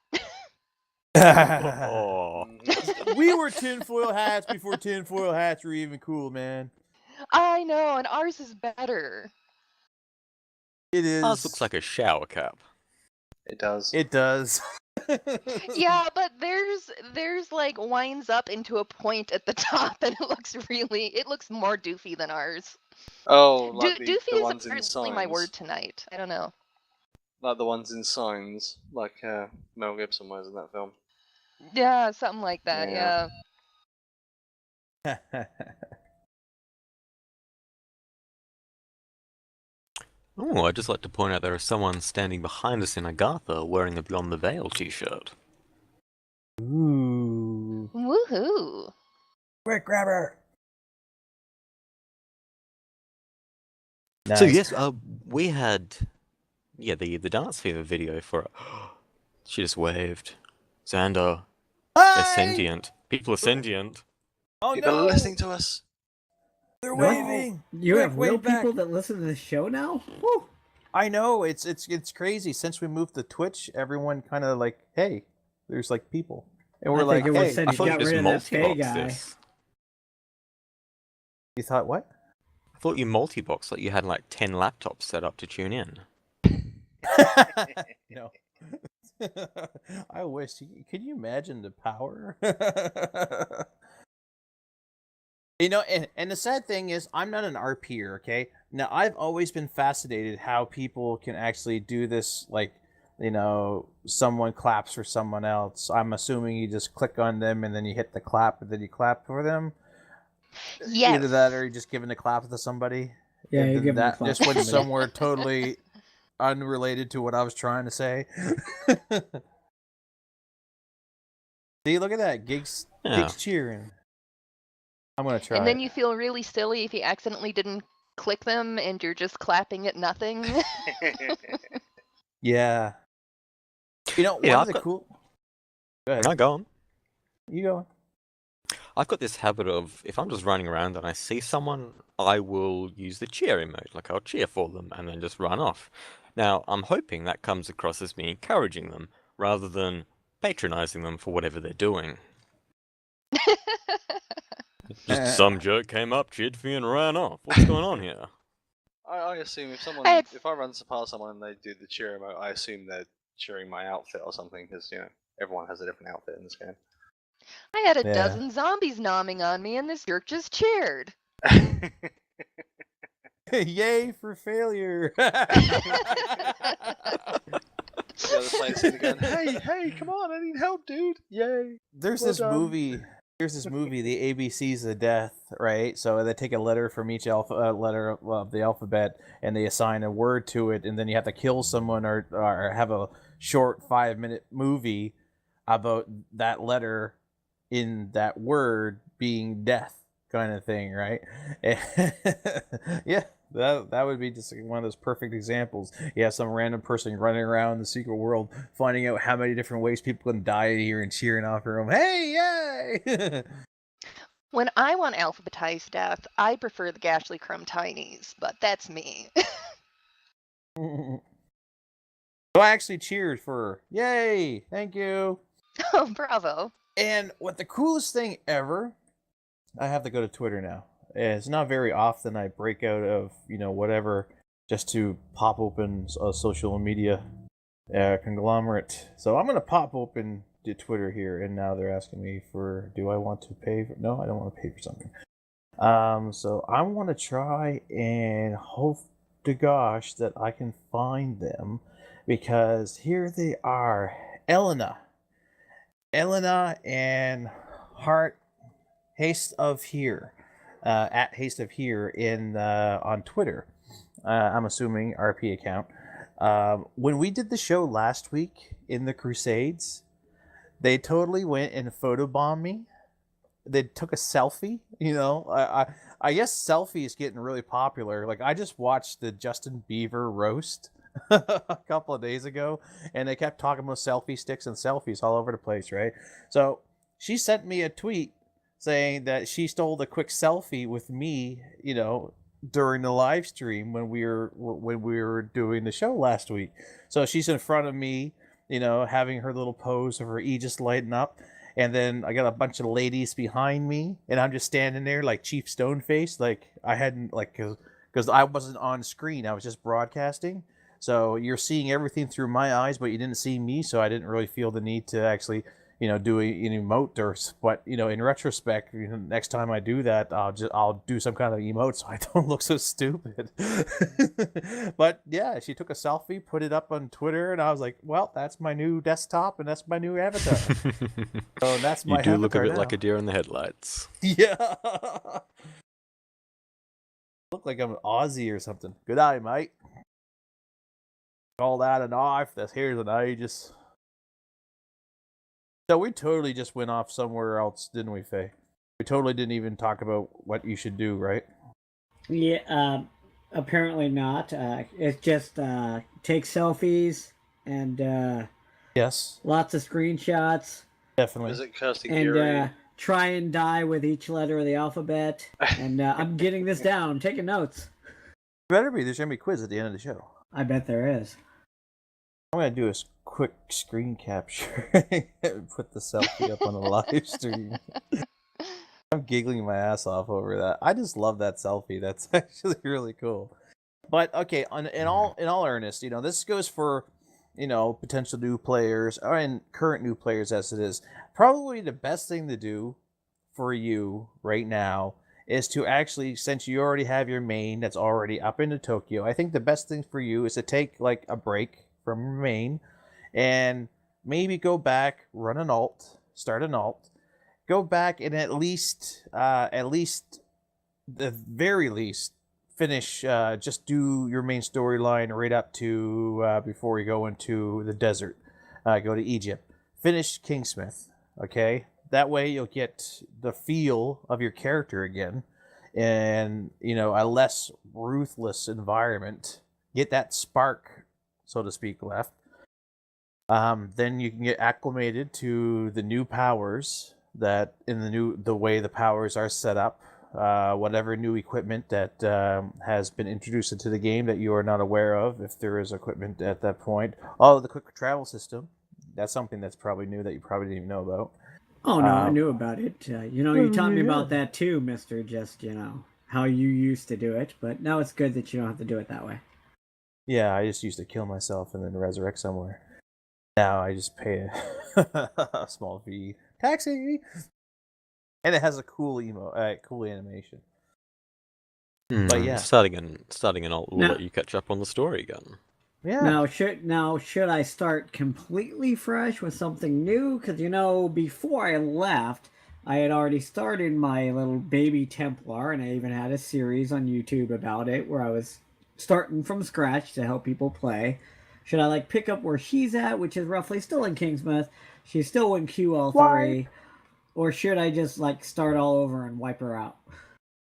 Oh. We were tinfoil hats before tinfoil hats were even cool, man. I know, and ours is better. It is. Ours looks like a shower cap. It does. It does. Yeah, but there's like winds up into a point at the top, and it looks more doofy than ours. Oh, like Doofy the is ones in apparently my word Signs. tonight. I don't know. Like the ones in Signs, like Mel Gibson wears in that film. Yeah, something like that. Yeah. Oh, I'd just like to point out there is someone standing behind us in Agartha wearing a Beyond the Veil t-shirt. Ooh. Woohoo! Quick, grabber. So Nice. yes, we had, the Dance Fever video for it. She just waved. Xander, they're Hi! sentient. People are sentient. Oh People no! are listening to us. They're What? waving. You Quick, have real wave back. people that listen to the show now? Woo. I know it's crazy. Since we moved to Twitch, everyone kind of like, hey, there's like people, and we're I like, think it was hey, said I you thought you got just rid of that gay multi-boxed guy. this. you thought what? I thought you multi-boxed, like you had like 10 laptops set up to tune in. No. I wish. Can you imagine the power? And the sad thing is, I'm not an RPer, okay? Now, I've always been fascinated how people can actually do this, like, someone claps for someone else. I'm assuming you just click on them and then you hit the clap and then you clap for them. Yes. Either that or you're just giving a clap to somebody. Yeah, And you then give them a that clap just to went somebody. somewhere totally unrelated to what I was trying to say. See, look at that. Gigs Yeah. cheering. I'm gonna try. And then it. you feel really silly if you accidentally didn't click them and you're just clapping at nothing. Yeah. One Yeah, of I've the got- cool. Go ahead. No, go on. You go. I've got this habit of, if I'm just running around and I see someone, I will use the cheer emote. Like, I'll cheer for them and then just run off. Now, I'm hoping that comes across as me encouraging them, rather than patronizing them for whatever they're doing. Just some jerk came up, cheered for me, and ran off. What's going on here? I assume if someone, I had- if I run past someone and they do the cheer emote, I assume they're cheering my outfit or something, because everyone has a different outfit in this game. I had a Yeah. dozen zombies nomming on me and this jerk just cheered. Yay for failure. The other players sitting again. Hey, come on! I need help, dude! Yay! There's Well this done. movie. There's this movie, The ABCs of Death, right? So they take a letter from each letter of the alphabet, and they assign a word to it, and then you have to kill someone or have a short 5-minute movie about that letter in that word being death, kind of thing, right? Yeah. That would be just one of those perfect examples. You have some random person running around the secret world, finding out how many different ways people can die here and cheering off her home. Hey, yay! When I want alphabetized death, I prefer the Gashly Crumb Tinies, but that's me. So I actually cheered for her. Yay! Thank you. Oh, bravo. And what the coolest thing ever, I have to go to Twitter now. It's not very often I break out of, whatever, just to pop open a social media conglomerate. So I'm going to pop open to Twitter here, and now they're asking me do I want to pay for, no, I don't want to pay for something. So I want to try and hope to gosh that I can find them, because here they are. Elena and Heart Haste of Here. At Haste of Here on Twitter. I'm assuming RP account. When we did the show last week in the Crusades, they totally went and photobombed me. They took a selfie. I guess selfie is getting really popular. Like, I just watched the Justin Bieber roast a couple of days ago, and they kept talking about selfie sticks and selfies all over the place, right? So she sent me a tweet saying that she stole a quick selfie with me, during the live stream when we were doing the show last week. So she's in front of me, having her little pose of her Aegis lighting up, and then I got a bunch of ladies behind me, and I'm just standing there like Chief Stoneface, like I hadn't because I wasn't on screen, I was just broadcasting. So you're seeing everything through my eyes, but you didn't see me, so I didn't really feel the need to actually do an emote. But in retrospect, next time I do that, I'll do some kind of emote so I don't look so stupid. But yeah, she took a selfie, put it up on Twitter, and I was like, well, that's my new desktop and that's my new avatar. So that's my You do look a avatar bit like now. a deer in the headlights. Yeah. Look like I'm an Aussie or something. Good eye, mate. Call that a knife. Here's an Aegis. So we totally just went off somewhere else, didn't we, Faye? We totally didn't even talk about what you should do, right? Yeah, apparently not. It's just take selfies and Yes, lots of screenshots definitely. Visit Kirsty and Fury. try and die with each letter of the alphabet. And I'm getting this down. I'm taking notes. Better be. There's gonna be a quiz at the end of the show. I bet there is. I'm gonna do a quick screen capture and put the selfie up on the live stream. I'm giggling my ass off over that. I just love that selfie. That's actually really cool. But okay, in all earnest, this goes for potential new players and current new players as it is. Probably the best thing to do for you right now is to actually, since you already have your main that's already up into Tokyo, I think the best thing for you is to take like a break from your main and maybe go back, run an alt, start an alt, go back and at least the very least finish, just do your main storyline right up to before you go into the desert, go to Egypt, finish Kingsmith. Okay, that way you'll get the feel of your character again, and a less ruthless environment. Get that spark, so to speak, left. Then you can get acclimated to the new powers that in the way the powers are set up. Whatever new equipment that has been introduced into the game that you are not aware of, if there is equipment at that point. Oh, the quick travel system. That's something that's probably new that you probably didn't even know about. Oh no, I knew about it. You taught me about that too, Mister. Just how you used to do it, but now it's good that you don't have to do it that way. Yeah, I just used to kill myself and then resurrect somewhere. Now I just pay a small fee. Taxi! And it has a cool cool animation. But yeah, starting an alt will Now- let you catch up on the story again. yeah. Now should I start completely fresh with something new? Because before I left, I had already started my little baby Templar, and I even had a series on YouTube about it where I was starting from scratch to help people play. Should I pick up where she's at, which is roughly still in Kingsmouth? She's still in QL3. Or should I just start all over and wipe her out?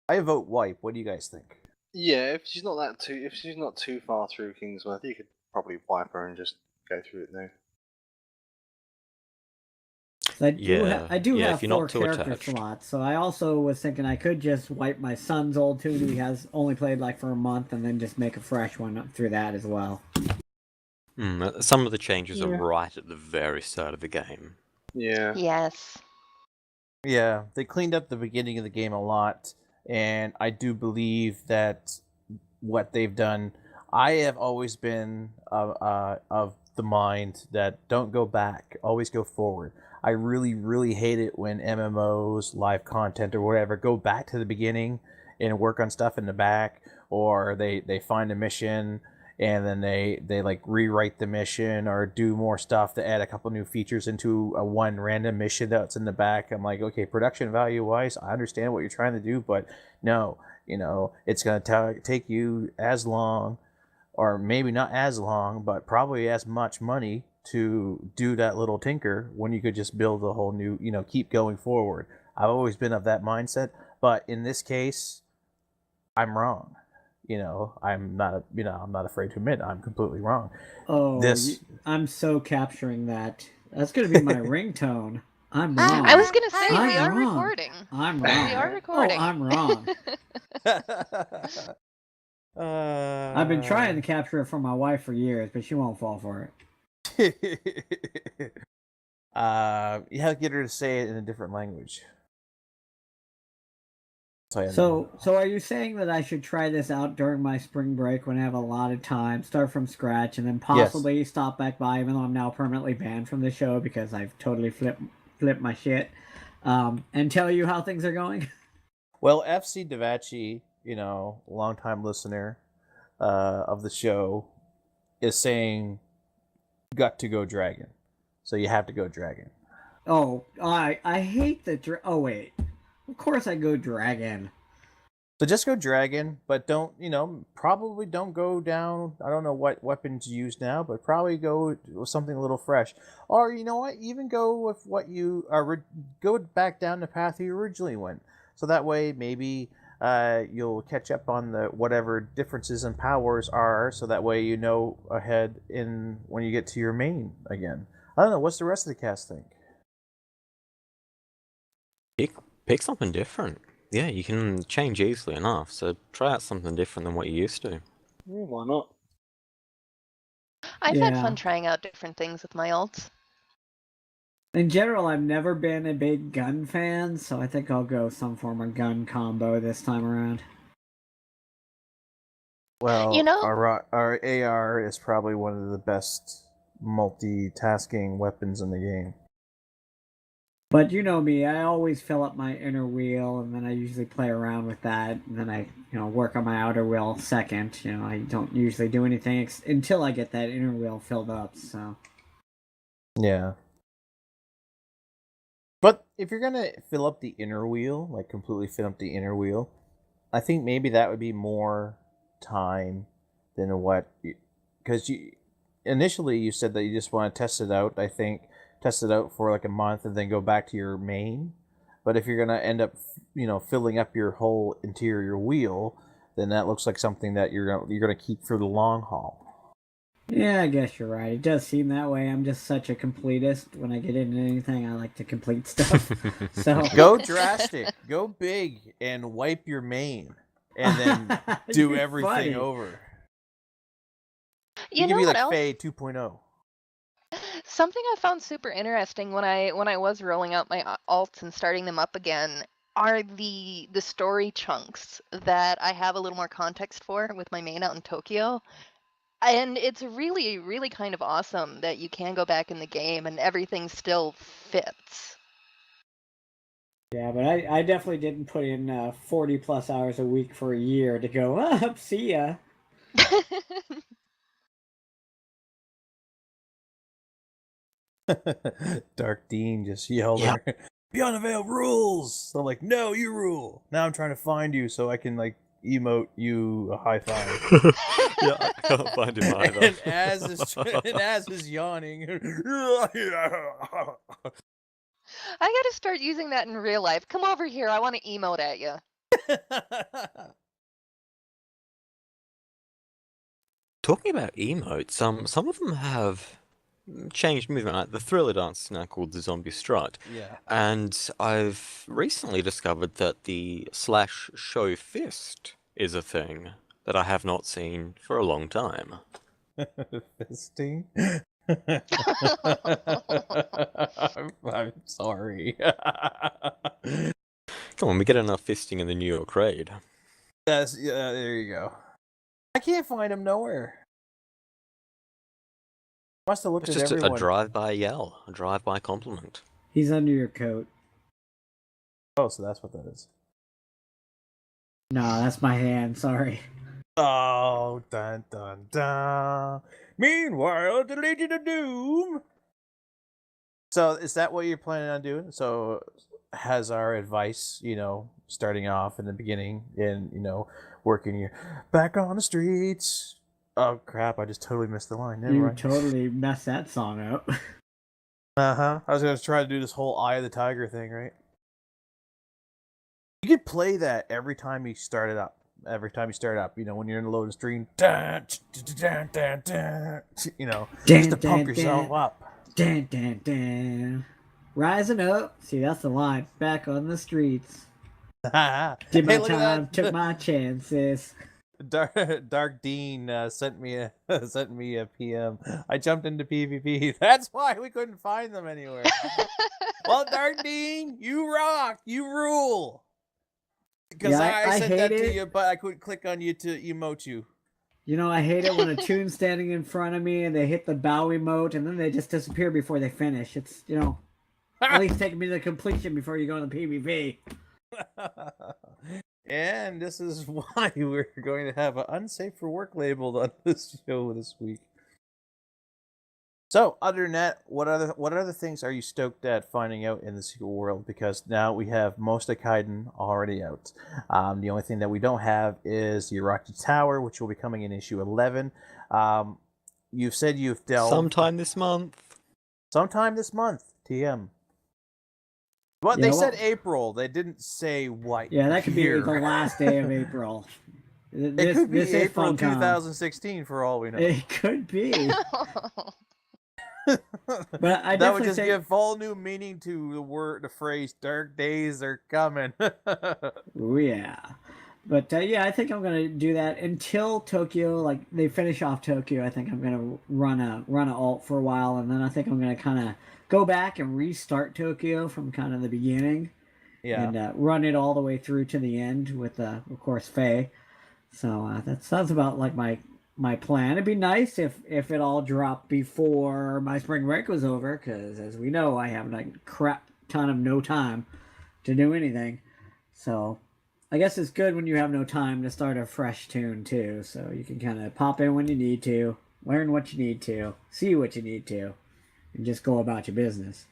I vote wipe. What do you guys think? Yeah, if she's not too far through Kingsworth, you could probably wipe her and just go through it now. So I do have if you're 4 not too character attached. slots, so I also was thinking I could just wipe my son's old tune, who he has only played for a month, and then just make a fresh one up through that as well. Some of the changes are Yeah. right at the very start of the game. Yeah. Yes. Yeah, they cleaned up the beginning of the game a lot, and I do believe that what they've done. I have always been of the mind that don't go back, always go forward. I really, really hate it when MMOs, live content, or whatever go back to the beginning and work on stuff in the back, or they find a mission and then they rewrite the mission or do more stuff to add a couple new features into a one random mission that's in the back. I'm like, okay, production value wise, I understand what you're trying to do, but no, it's going to take you as long, or maybe not as long, but probably as much money to do that little tinker when you could just build a whole new, keep going forward. I've always been of that mindset, but in this case, I'm wrong. I'm not afraid to admit I'm completely wrong. Oh, I'm so capturing that. That's going to be my ringtone. I'm wrong. I was gonna say we I'm are wrong. recording. I'm wrong. We are recording. Oh, I'm wrong. I've been trying to capture it for my wife for years, but she won't fall for it. You have to get her to say it in a different language. So are you saying that I should try this out during my spring break when I have a lot of time, start from scratch, and then possibly stop back by, even though I'm now permanently banned from the show because I've totally flipped my shit, and tell you how things are going? Well, FC Davachi, longtime listener of the show, is saying, got to go dragon. So you have to go dragon. Oh, I hate the oh wait. Of course I go dragon. So just go dragon, but don't, probably don't go down. I don't know what weapons you use now, but probably go with something a little fresh. Or you know what? Even go with what you are. Go back down the path you originally went. So that way, maybe you'll catch up on the whatever differences in powers are. So that way, you know ahead in when you get to your main again. I don't know. What's the rest of the cast think? Pick something different. Yeah, you can change easily enough, so try out something different than what you used to. Why not? I've had Yeah. fun trying out different things with my ults. In general, I've never been a big gun fan, so I think I'll go some form of gun combo this time around. Well, You know- our AR is probably one of the best multitasking weapons in the game. But you know me, I always fill up my inner wheel, and then I usually play around with that, and then I, work on my outer wheel second. I don't usually do anything until I get that inner wheel filled up. So Yeah. But if you're gonna fill up the inner wheel, like completely fill up the inner wheel, I think maybe that would be more time than what, because initially you said that you just want to test it out. I think test it out for like a month and then go back to your main. But if you're gonna end up, filling up your whole interior wheel, then that looks like something that you're gonna keep for the long haul. yeah, I guess you're right. It does seem that way. I'm just such a completist. When I get into anything, I like to complete stuff. So Go drastic, go big, and wipe your main, and then do You're everything funny. over. You can know be what like else? Faye 2.0. Something I found super interesting when I was rolling out my alts and starting them up again are the story chunks that I have a little more context for with my main out in Tokyo. And it's really, really kind of awesome that you can go back in the game and everything still fits. Yeah, but I definitely didn't put in 40 plus hours a week for a year to go up. See ya. Dark Dean just yelled Yeah. her, Beyond the Veil rules! I'm like, no, you rule! Now I'm trying to find you so I can, emote you a high five. Yeah, I can't find him either. and Az is yawning. I gotta start using that in real life. Come over here, I want to emote at you. Talking about emotes, some of them have changed movement. Like the Thriller dance is now called the Zombie Strut. Yeah. And I've recently discovered that the slash show fist is a thing that I have not seen for a long time. Fisting? I'm sorry. Come on, we get enough fisting in the New York raid. Yeah, there you go. I can't find him nowhere. Must have looked It's at just everyone. a drive-by yell, a drive-by compliment. He's under your coat. Oh, so that's what that is. No, that's my hand. Sorry. Oh, dun dun dun. Meanwhile, the Legion of Doom. So, is that what you're planning on doing? So, has our advice, starting off in the beginning and, working your back on the streets. Oh, crap. I just totally missed the line. Never You mind. totally messed that song up. Uh-huh. I was going to try to do this whole Eye of the Tiger thing, right? You could play that every time you start it up. When you're in the loading screen. Just to pump yourself up. Dan, dan, dan. Rising up. See, that's the line. Back on the streets. Did my look at time, that. took my chances. Dark Dean sent me a PM. I jumped into PvP. That's why we couldn't find them anywhere. Well, Dark Dean, you rock. You rule. Because Yeah, I I sent hate that it. to you, but I couldn't click on you to emote you. I hate it when a tune's standing in front of me and they hit the bow emote and then they just disappear before they finish. It's, at least take me to completion before you go into PvP. And this is why we're going to have an unsafe for work labeled on this show this week. So, other than that, what other things are you stoked at finding out in the sequel world? Because now we have most of Kaiden already out. The only thing that we don't have is the Iraqi Tower, which will be coming in issue 11. You've said you've delved Sometime this month. sometime this month. TM. But Yeah, they well- said April. They didn't say what. Yeah, that could be year. the last day of April. It could be is April FunCon. 2016 for all we know. It could be. But I That would definitely just say, give all new meaning to the phrase "dark days are coming." oh yeah. But yeah, I think I'm gonna do that until Tokyo, like they finish off Tokyo. I think I'm gonna run a alt for a while, and then I think I'm gonna kind of go back and restart Tokyo from kind of the beginning, Yeah. and run it all the way through to the end with, of course, Faye. So that sounds about like my plan. It'd be nice if it all dropped before my spring break was over, because as we know, I have like crap ton of no time to do anything. So I guess it's good when you have no time to start a fresh tune too. So you can kind of pop in when you need to, learn what you need to, see what you need to, and just go about your business.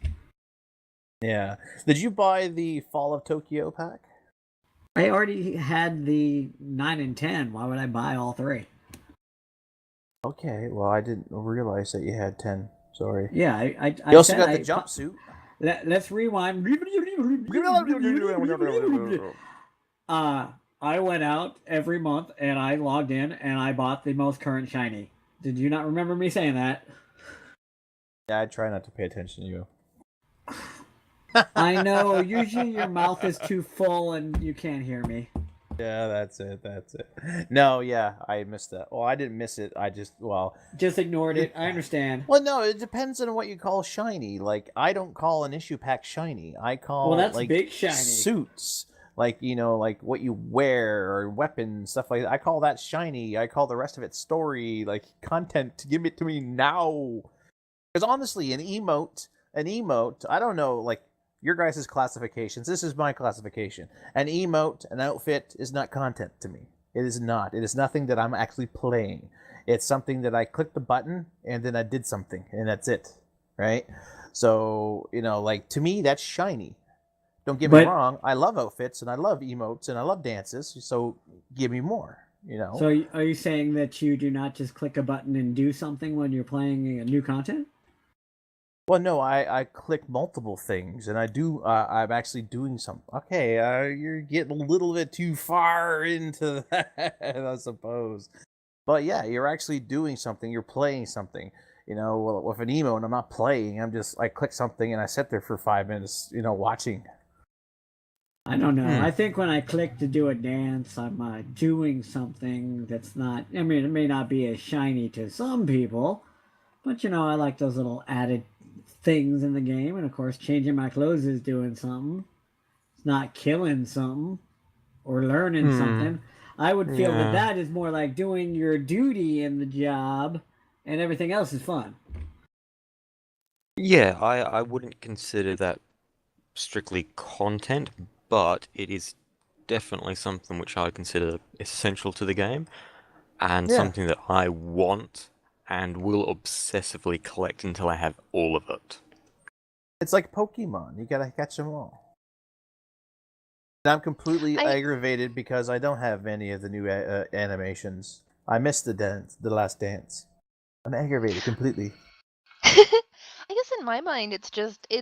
Yeah. Did you buy the Fall of Tokyo pack? I already had the 9 and 10. Why would I buy all three? Okay. Well, I didn't realize that you had 10. Sorry. Yeah, I You also said got the I- jumpsuit. Let's rewind. I went out every month and I logged in and I bought the most current shiny. Did you not remember me saying that? Yeah, I try not to pay attention to you. I know. Usually your mouth is too full and you can't hear me. Yeah, that's it. That's it. No, yeah, I missed that. Well, I didn't miss it. I just, Just ignored it. I understand. well, no, it depends on what you call shiny. Like, I don't call an issue pack shiny. I call Well, that's like big shiny. suits, like like what you wear or weapons, stuff like that. I call that shiny. I call the rest of it story, like content. Give it to me now. Because honestly, an emote, I don't know, like your guys' classifications. This is my classification. An emote, an outfit is not content to me. It is not. It is nothing that I'm actually playing. It's something that I clicked the button and then I did something and that's it. Right? So, like to me, that's shiny. Don't get me But- wrong. I love outfits and I love emotes and I love dances. So give me more, So are you saying that you do not just click a button and do something when you're playing a new content? Well, no, I click multiple things, and I'm actually doing something. Okay, you're getting a little bit too far into that, I suppose. But yeah, you're actually doing something. You're playing something. Well, with an emote, I'm not playing. I click something, and I sit there for 5 minutes, watching. I don't know. Hmm. I think when I click to do a dance, I'm doing something that's not. I mean, it may not be as shiny to some people, but I like those little added things in the game. And of course, changing my clothes is doing something. It's not killing something or learning something. I would feel Yeah. that is more like doing your duty in the job, and everything else is fun. Yeah, I wouldn't consider that strictly content, but it is definitely something which I consider essential to the game, and Yeah. something that I want and will obsessively collect until I have all of it. It's like Pokemon. You gotta catch them all. And I'm completely I- aggravated because I don't have any of the new animations. I missed the last dance. I'm aggravated completely. I guess in my mind, it's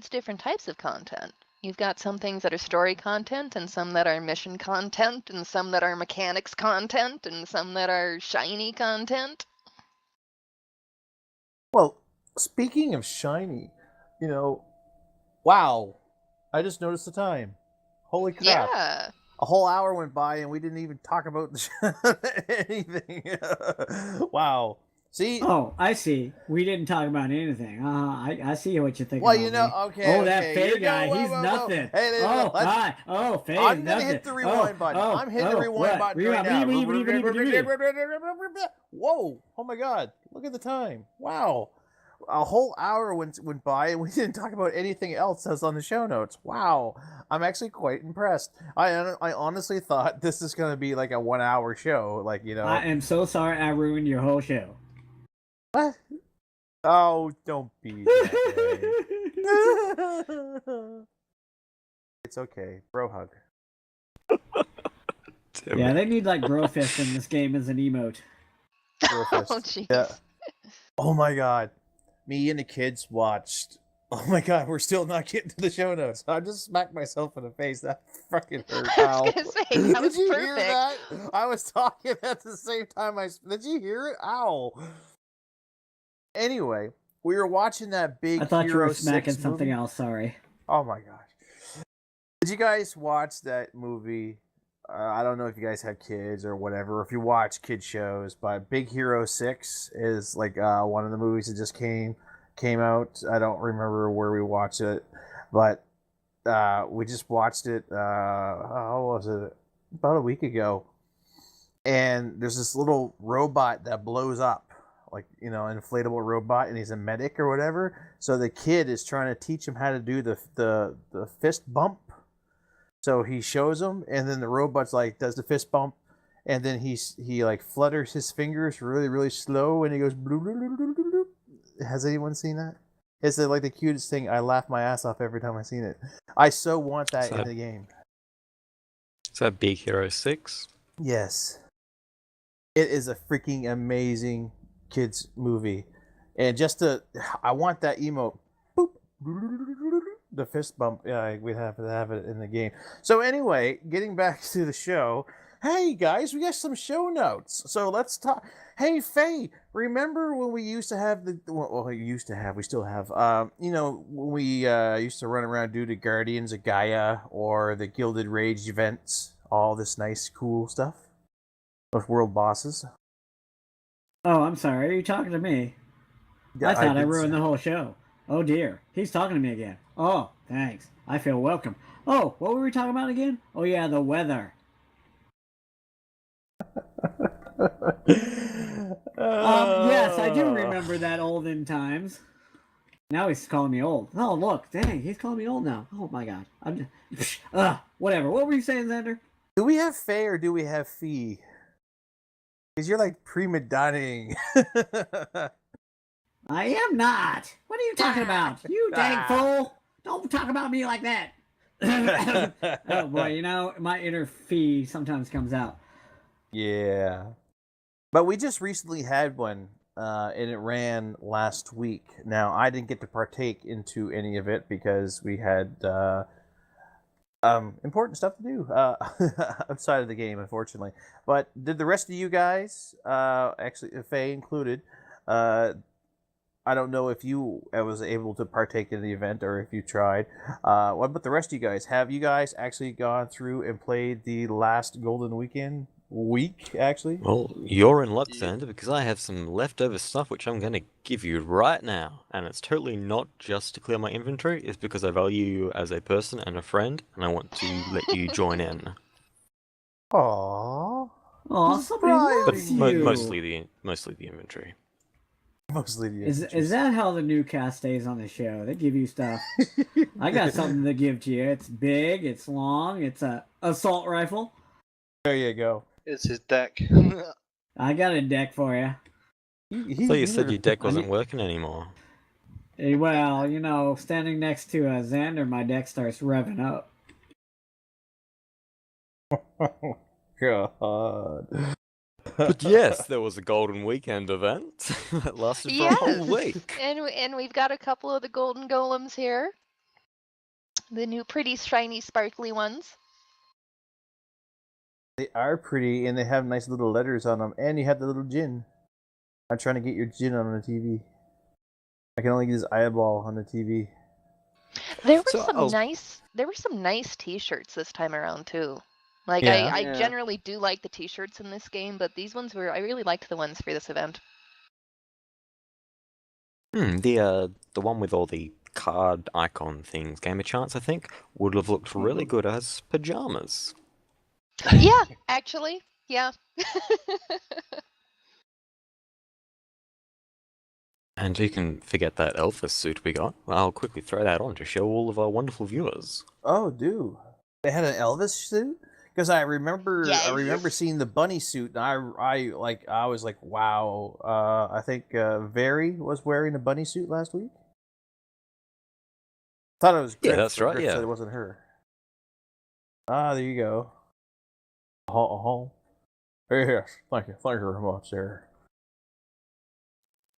different types of content. You've got some things that are story content, and some that are mission content, and some that are mechanics content, and some that are shiny content. Well, speaking of shiny, wow! I just noticed the time. Holy crap! Yeah. A whole hour went by and we didn't even talk about anything. Wow. See? Oh, I see. We didn't talk about anything. I see what you're thinking. Well, about me. okay. Oh, that okay. Faye You're guy, whoa, he's whoa, whoa. nothing. Hey, Oh, let's- hi. Oh, Faye I'm is gonna nothing. hit the rewind button. I'm hitting the rewind what? button Rewind. right now. Whoa! Oh my God! Look at the time. Wow! A whole hour went by and we didn't talk about anything else that's on the show notes. Wow! I'm actually quite impressed. I honestly thought this is gonna be like a 1 hour show. I am so sorry I ruined your whole show. What? Oh, don't be that way. It's okay. Bro hug. Damn Yeah, it. they need like Brofist in this game as an emote. Bro Oh, fist. jeez. Yeah. Oh my god. Me and the kids watched. Oh my god, we're still not getting to the show notes. I just smacked myself in the face. That fucking hurt. I Ow. was gonna say, that was Did you hear perfect. that? I was talking at the same time. Did you hear it? Ow. Anyway, we were watching that big I thought you Hero were smacking 6 something movie. else. Sorry. Oh my gosh. Did you guys watch that movie? I don't know if you guys have kids or whatever, or if you watch kid shows, but Big Hero 6 is like one of the movies that just came out. I don't remember where we watched it, but we just watched it, how was it? About a week ago. And there's this little robot that blows up, like, you know, an inflatable robot, and he's a medic or whatever. So the kid is trying to teach him how to do the fist bump. So he shows him, and then the robot's like does the fist bump, and then he like flutters his fingers really, really slow, and he goes bloop, bloop, bloop, bloop, bloop, bloop. Has anyone seen that? It's like the cutest thing. I laugh my ass off every time I seen it. I so want that in the game. Is that Big Hero 6? Yes. It is a freaking amazing kids movie. And I want that emote. Boop. The fist bump. Yeah, we have to have it in the game. So anyway, getting back to the show. Hey guys, we got some show notes. So let's talk. Hey Faye, remember when we used to have we still have, you know, when we used to run around do the Guardians of Gaia or the Gilded Rage events, all this nice cool stuff with world bosses. Oh, I'm sorry. Are you talking to me? Yeah, I thought I did ruined the whole show. Oh dear, he's talking to me again. Oh, thanks. I feel welcome. Oh, what were we talking about again? Oh yeah, the weather. Yes, I do remember that olden times. Now he's calling me old. Oh look, dang, he's calling me old now. Oh my god. I'm just, whatever. What were you saying, Xander? Do we have Faye or do we have Fee? Because you're like prima donning. I am not. What are you talking about? You dang fool! Don't talk about me like that. Oh boy, you know my inner Fee sometimes comes out. Yeah. But we just recently had one, and it ran last week. Now, I didn't get to partake into any of it because we had important stuff to do outside of the game, unfortunately. But did the rest of you guys, actually, Faye included, I don't know if you was able to partake in the event or if you tried. What about the rest of you guys? Have you guys actually gone through and played the last Golden Week, actually? Well, you're in luck, Xander, because I have some leftover stuff which I'm going to give you right now. And it's totally not just to clear my inventory, it's because I value you as a person and a friend, and I want to let you join in. Aww. Aw, somebody But loves you. mostly the inventory. Mostly the Is that how the new cast stays on the show? They give you stuff. I got something to give to you. It's big, it's long, it's a assault rifle. There you go. It's his deck. I got a deck for you. I thought you said your deck wasn't working anymore. Well, you know, standing next to Xander, my deck starts revving up. God. But yes, there was a Golden Weekend event that lasted for a whole week. And we've got a couple of the golden golems here. The new pretty shiny sparkly ones. They are pretty, and they have nice little letters on them. And you have the little Jin. I'm trying to get your Jin on the TV. I can only get his eyeball on the TV. There were So, some nice t-shirts this time around too. Like Yeah. I Yeah. generally do like the t-shirts in this game, but these ones I really liked the ones for this event. The one with all the card icon things, Game of Chance, I think, would have looked really good as pajamas. Yeah, actually, yeah. And you can forget that Elvis suit we got. I'll quickly throw that on to show all of our wonderful viewers. Oh, do they had an Elvis suit? because I remember Yes. seeing the bunny suit, and I was like, wow. I think Very was wearing a bunny suit last week. Thought it was Griff. Yeah, that's but right, Griff yeah. said it wasn't her. Ah, there you go. Oh. Yes, thank you very much, there.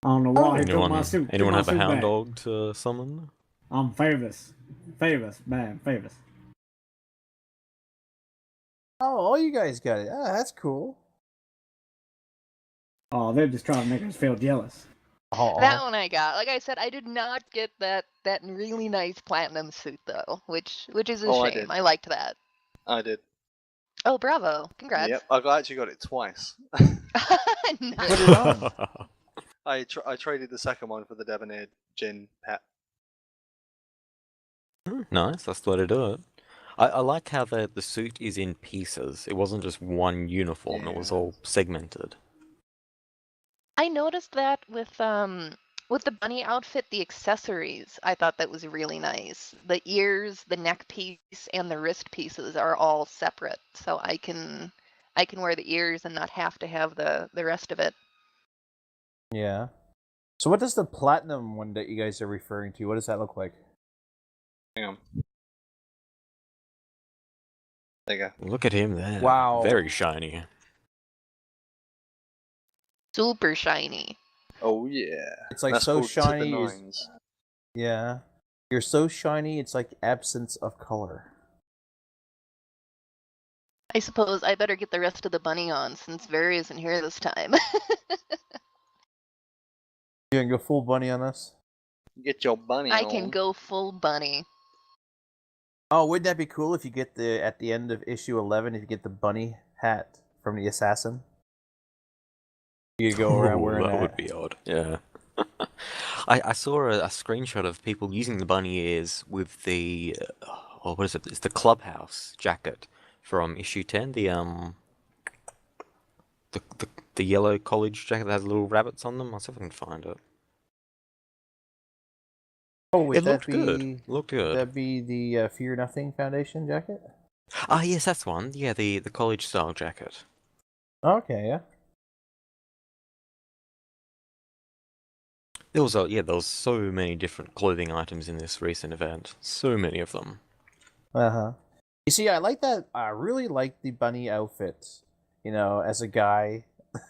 I don't know why he took my Anyone, suit. anyone took my have a suit hound back. dog to summon? I'm famous, man, famous. Oh, all you guys got it. Ah, that's cool. Oh, they're just trying to make us feel jealous. Oh, That one I got. Like I said, I did not get that really nice platinum suit though, which is a Oh, I shame. did. I liked that. I did. Oh, bravo! Congrats. Yep, I actually got it twice. Nice. Put it on. I traded the second one for the Debonair Jin hat. Nice, that's the way to do it. I like how the suit is in pieces. It wasn't just one uniform, it was Yeah. all segmented. I noticed that with the bunny outfit, the accessories, I thought that was really nice. The ears, the neck piece, and the wrist pieces are all separate, so I can wear the ears and not have to have the rest of it. Yeah. So what does the platinum one that you guys are referring to? What does that look like? Hang on. There you go. Look at him there. Wow. Very shiny. Super shiny. Oh yeah. It's like That's so called To the shiny. Nines. Yeah. You're so shiny, it's like absence of color. I suppose I better get the rest of the bunny on since Very isn't here this time. You gonna go full bunny on us? Get your bunny I on. can go full bunny. Oh, wouldn't that be cool if you get at the end of issue 11, if you get the bunny hat from the assassin? You could go around Ooh, wearing that. would be odd. Yeah. I saw a screenshot of people using the bunny ears with the what is it? It's the clubhouse jacket from issue 10. The yellow college jacket that has little rabbits on them. I'll see if I can find it. Oh, would It that looked be good. Looked good. that be the Fear Nothing Foundation jacket? Ah, yes, that's one. Yeah, the college style jacket. Okay, yeah. There was so many different clothing items in this recent event. So many of them. Uh-huh. You see, I like that. I really like the bunny outfit. You know, as a guy.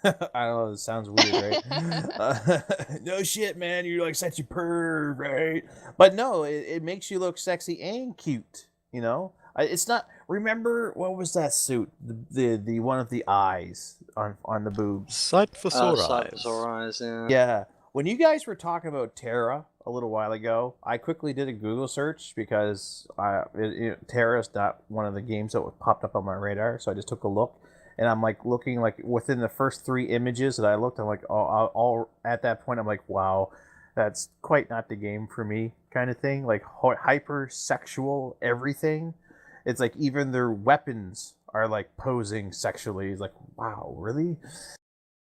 I don't know, it sounds weird, right? No shit, man. You're like such a perv, right? But no, it makes you look sexy and cute, you know? It's not... Remember, what was that suit? The one of the eyes on the boobs. Sight for sore Sight eyes. for sore eyes, yeah. Yeah. When you guys were talking about Terra a little while ago, I quickly did a Google search because Terra's not one of the games that popped up on my radar, so I just took a look, and I'm like looking like within the first 3 images that I looked, I'm like, all at that point, I'm like, wow, that's quite not the game for me, kind of thing. Like hyper sexual everything. It's like even their weapons are like posing sexually. It's like, wow, really?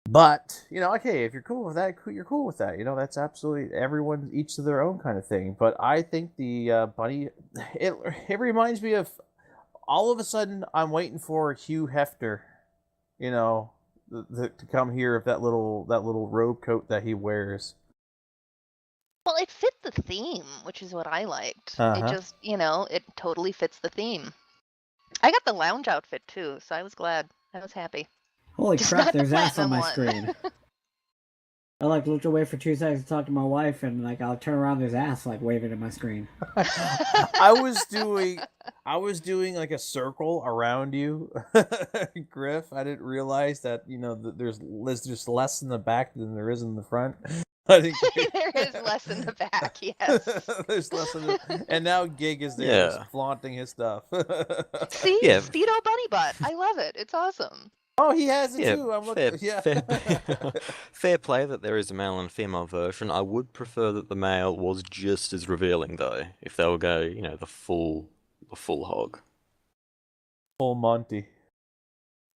But, you know, okay, if you're cool with that, you're cool with that. You know, that's absolutely everyone, each to their own kind of thing. But I think the bunny, it reminds me of, all of a sudden, I'm waiting for Hugh Hefner, you know, to come here with that little robe coat that he wears. Well, it fit the theme, which is what I liked. Uh-huh. It just, it totally fits the theme. I got the lounge outfit too, so I was glad. I was happy. Holy Just crap, not the there's ass on platinum my one. screen. I like looked away for 2 seconds to talk to my wife, and like I'll turn around, there's ass like waving at my screen. I was doing like a circle around you, Griff. I didn't realize that, you know, there's just less in the back than there is in the front. I think There is less in the back, yes. there's less in the, and now Gig is there just Yeah. flaunting his stuff. See? Yeah. Speedo bunny butt. I love it. It's awesome. Oh, he has it Yeah, too. I'm looking. fair play that there is a male and female version. I would prefer that the male was just as revealing though, if they will go, the full hog. Full Monty.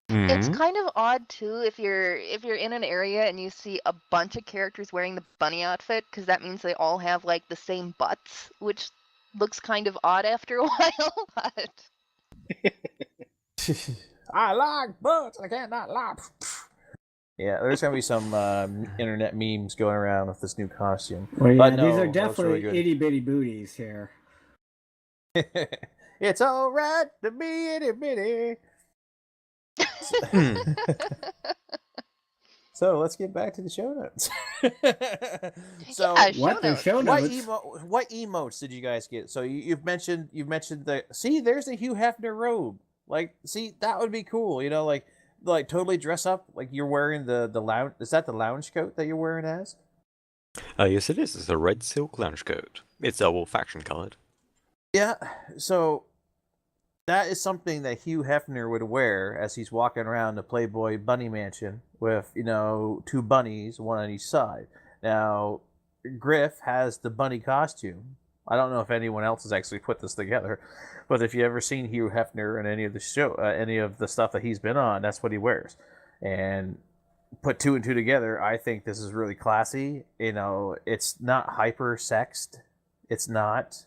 It's Mhm. kind of odd too if you're in an area and you see a bunch of characters wearing the bunny outfit, because that means they all have like the same butts, which looks kind of odd after a while. But I like butts. I can't not lie. Yeah, there's gonna be some internet memes going around with this new costume. Well, yeah, But no, these are that was really definitely itty bitty booties here. good. It's all right to be itty bitty. So let's get back to the show notes. So Yeah, What the show what notes? what emotes did you guys get? So you've mentioned the there's the Hugh Hefner robe. Like, see, that would be cool. Like totally dress up like you're wearing the lounge. Is that the lounge coat that you're wearing as? Yes, it is. It's a red silk lounge coat. It's double faction colored. Yeah. So that is something that Hugh Hefner would wear as he's walking around the Playboy Bunny Mansion with, two bunnies, one on each side. Now, Griff has the bunny costume. I don't know if anyone else has actually put this together, but if you ever seen Hugh Hefner in any of any of the stuff that he's been on, that's what he wears. And put two and two together, I think this is really classy. It's not hyper sexed, it's not,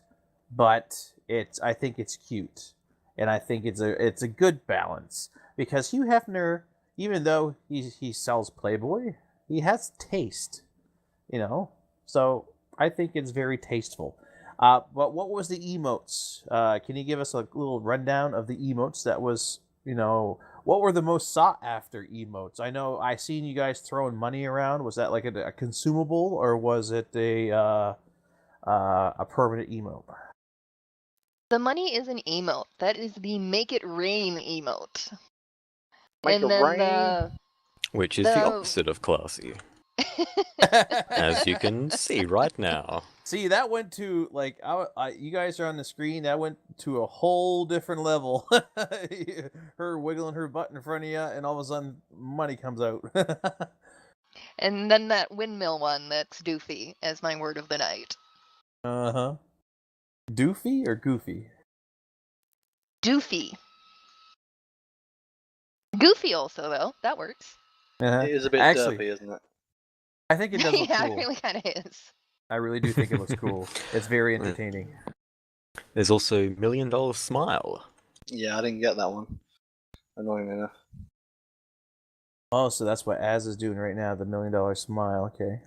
but I think it's cute, and I think it's a good balance because Hugh Hefner, even though he sells Playboy, he has taste, So I think it's very tasteful. But what was the emotes? Can you give us a little rundown of the emotes that was, what were the most sought after emotes? I know I seen you guys throwing money around. Was that like a consumable, or was it a permanent emote? The money is an emote. That is the make it rain emote. Make and it then rain. Which is the opposite of classy, as you can see right now. See, that went to like you guys are on the screen. That went to a whole different level. Her wiggling her butt in front of you, and all of a sudden, money comes out. And then that windmill one that's doofy as my word of the night. Uh-huh. Doofy or goofy? Doofy. Goofy also, though. That works. Uh-huh. It is a bit Actually, derpy, isn't it? I think it does look Yeah, cool. it really kind of is. I really do think it looks cool. It's very entertaining. There's also $1 Million Smile. Yeah, I didn't get that one. Annoying enough. Oh, so that's what Az is doing right now, the $1 Million Smile. Okay.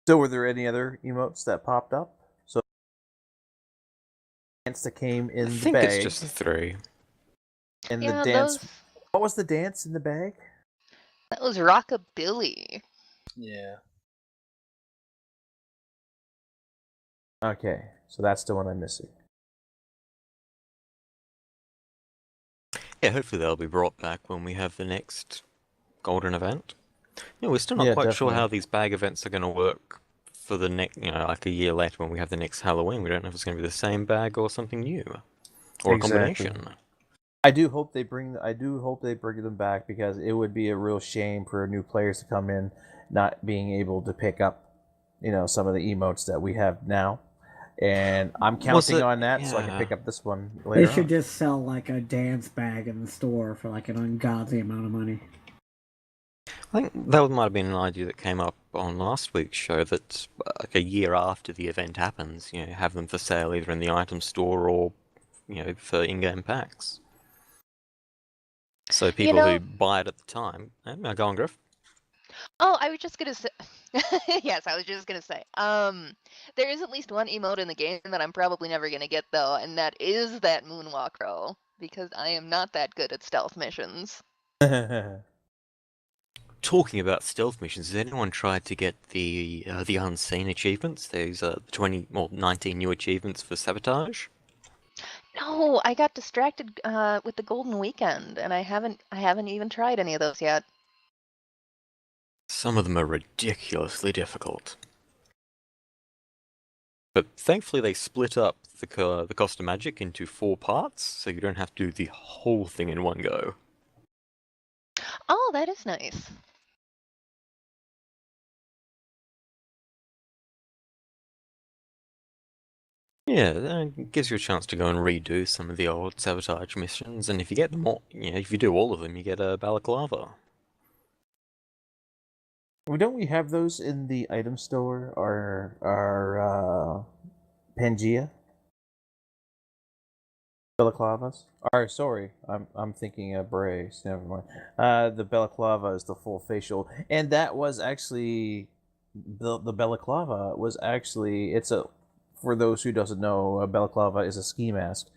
So were there any other emotes that popped up? So dance that came in I the think bag. it's just the 3. And Yeah, the dance. those... What was the dance in the bag? That was rockabilly. Yeah. Okay, so that's the one I'm missing. Yeah, hopefully they'll be brought back when we have the next Golden event. We're still not quite sure how these bag events are going to work for the next, like a year later when we have the next Halloween. We don't know if it's going to be the same bag or something new, or a combination. I do hope they bring them back, because it would be a real shame for new players to come in not being able to pick up, some of the emotes that we have now. And I'm counting on that so I can pick up this one later. They should just sell like a dance bag in the store for like an ungodly amount of money. I think that might have been an idea that came up on last week's show, that like a year after the event happens, have them for sale either in the item store or, for in-game packs. So people who buy it at the time, go on, Griff. Oh, I was just gonna say. Yes, I was just gonna say. There is at least one emote in the game that I'm probably never gonna get though, and that is that moonwalk roll, because I am not that good at stealth missions. Talking about stealth missions, has anyone tried to get the unseen achievements? There's 19 new achievements for sabotage. No, I got distracted with the Golden Weekend, and I haven't even tried any of those yet. Some of them are ridiculously difficult. But thankfully they split up the cost of magic into 4 parts, so you don't have to do the whole thing in one go. Oh, that is nice. Yeah, it gives you a chance to go and redo some of the old sabotage missions, and if you get them all, if you do all of them, you get a balaclava. Well, don't we have those in the item store or Pangea? Balaclavas? Or sorry, I'm thinking of Brace. Never mind. The balaclava is the full facial, and that was actually the balaclava was actually it's a for those who doesn't know, a balaclava is a ski mask,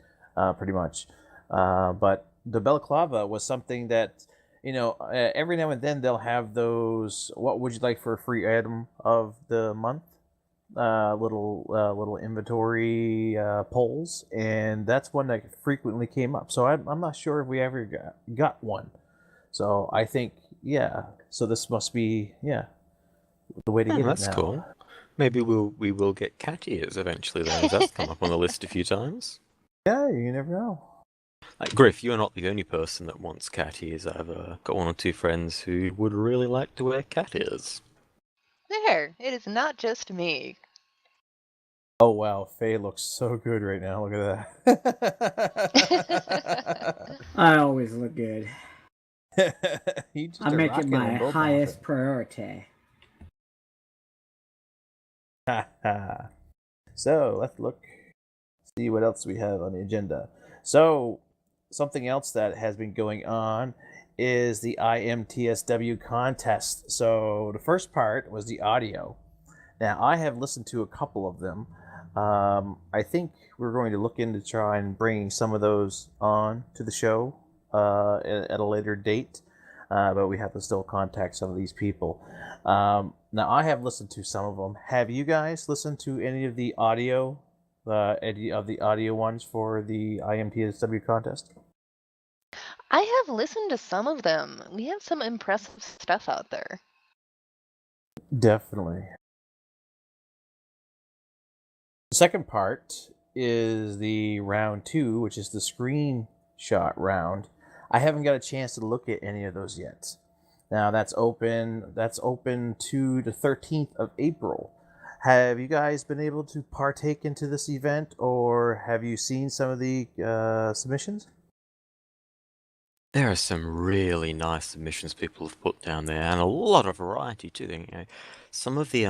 pretty much. But the balaclava was something that every now and then they'll have those. What would you like for a free item of the month? Little inventory polls, and that's one that frequently came up. So I'm not sure if we ever got one. So I think So this must be the way to get it That's now. cool. Maybe we will get cat ears eventually then, as that's come up on the list a few times. Yeah, you never know. Like, Griff, you're not the only person that wants cat ears. I've got one or two friends who would really like to wear cat ears. There, it is not just me. Oh wow, Faye looks so good right now. Look at that. I always look good. You just I are make it rocking my them both highest outfits. priority. So let's see what else we have on the agenda. So something else that has been going on is the IMTSW contest. So the first part was the audio. Now I have listened to a couple of them. I think we're going to look into try and bringing some of those on to the show at a later date. But we have to still contact some of these people. Now I have listened to some of them. Have you guys listened to any of the audio ones for the IMTSW contest? I have listened to some of them. We have some impressive stuff out there. Definitely. The second part is the round 2, which is the screenshot round. I haven't got a chance to look at any of those yet. Now that's open to the 13th of April. Have you guys been able to partake into this event, or have you seen some of the submissions? There are some really nice submissions people have put down there, and a lot of variety too. Some of the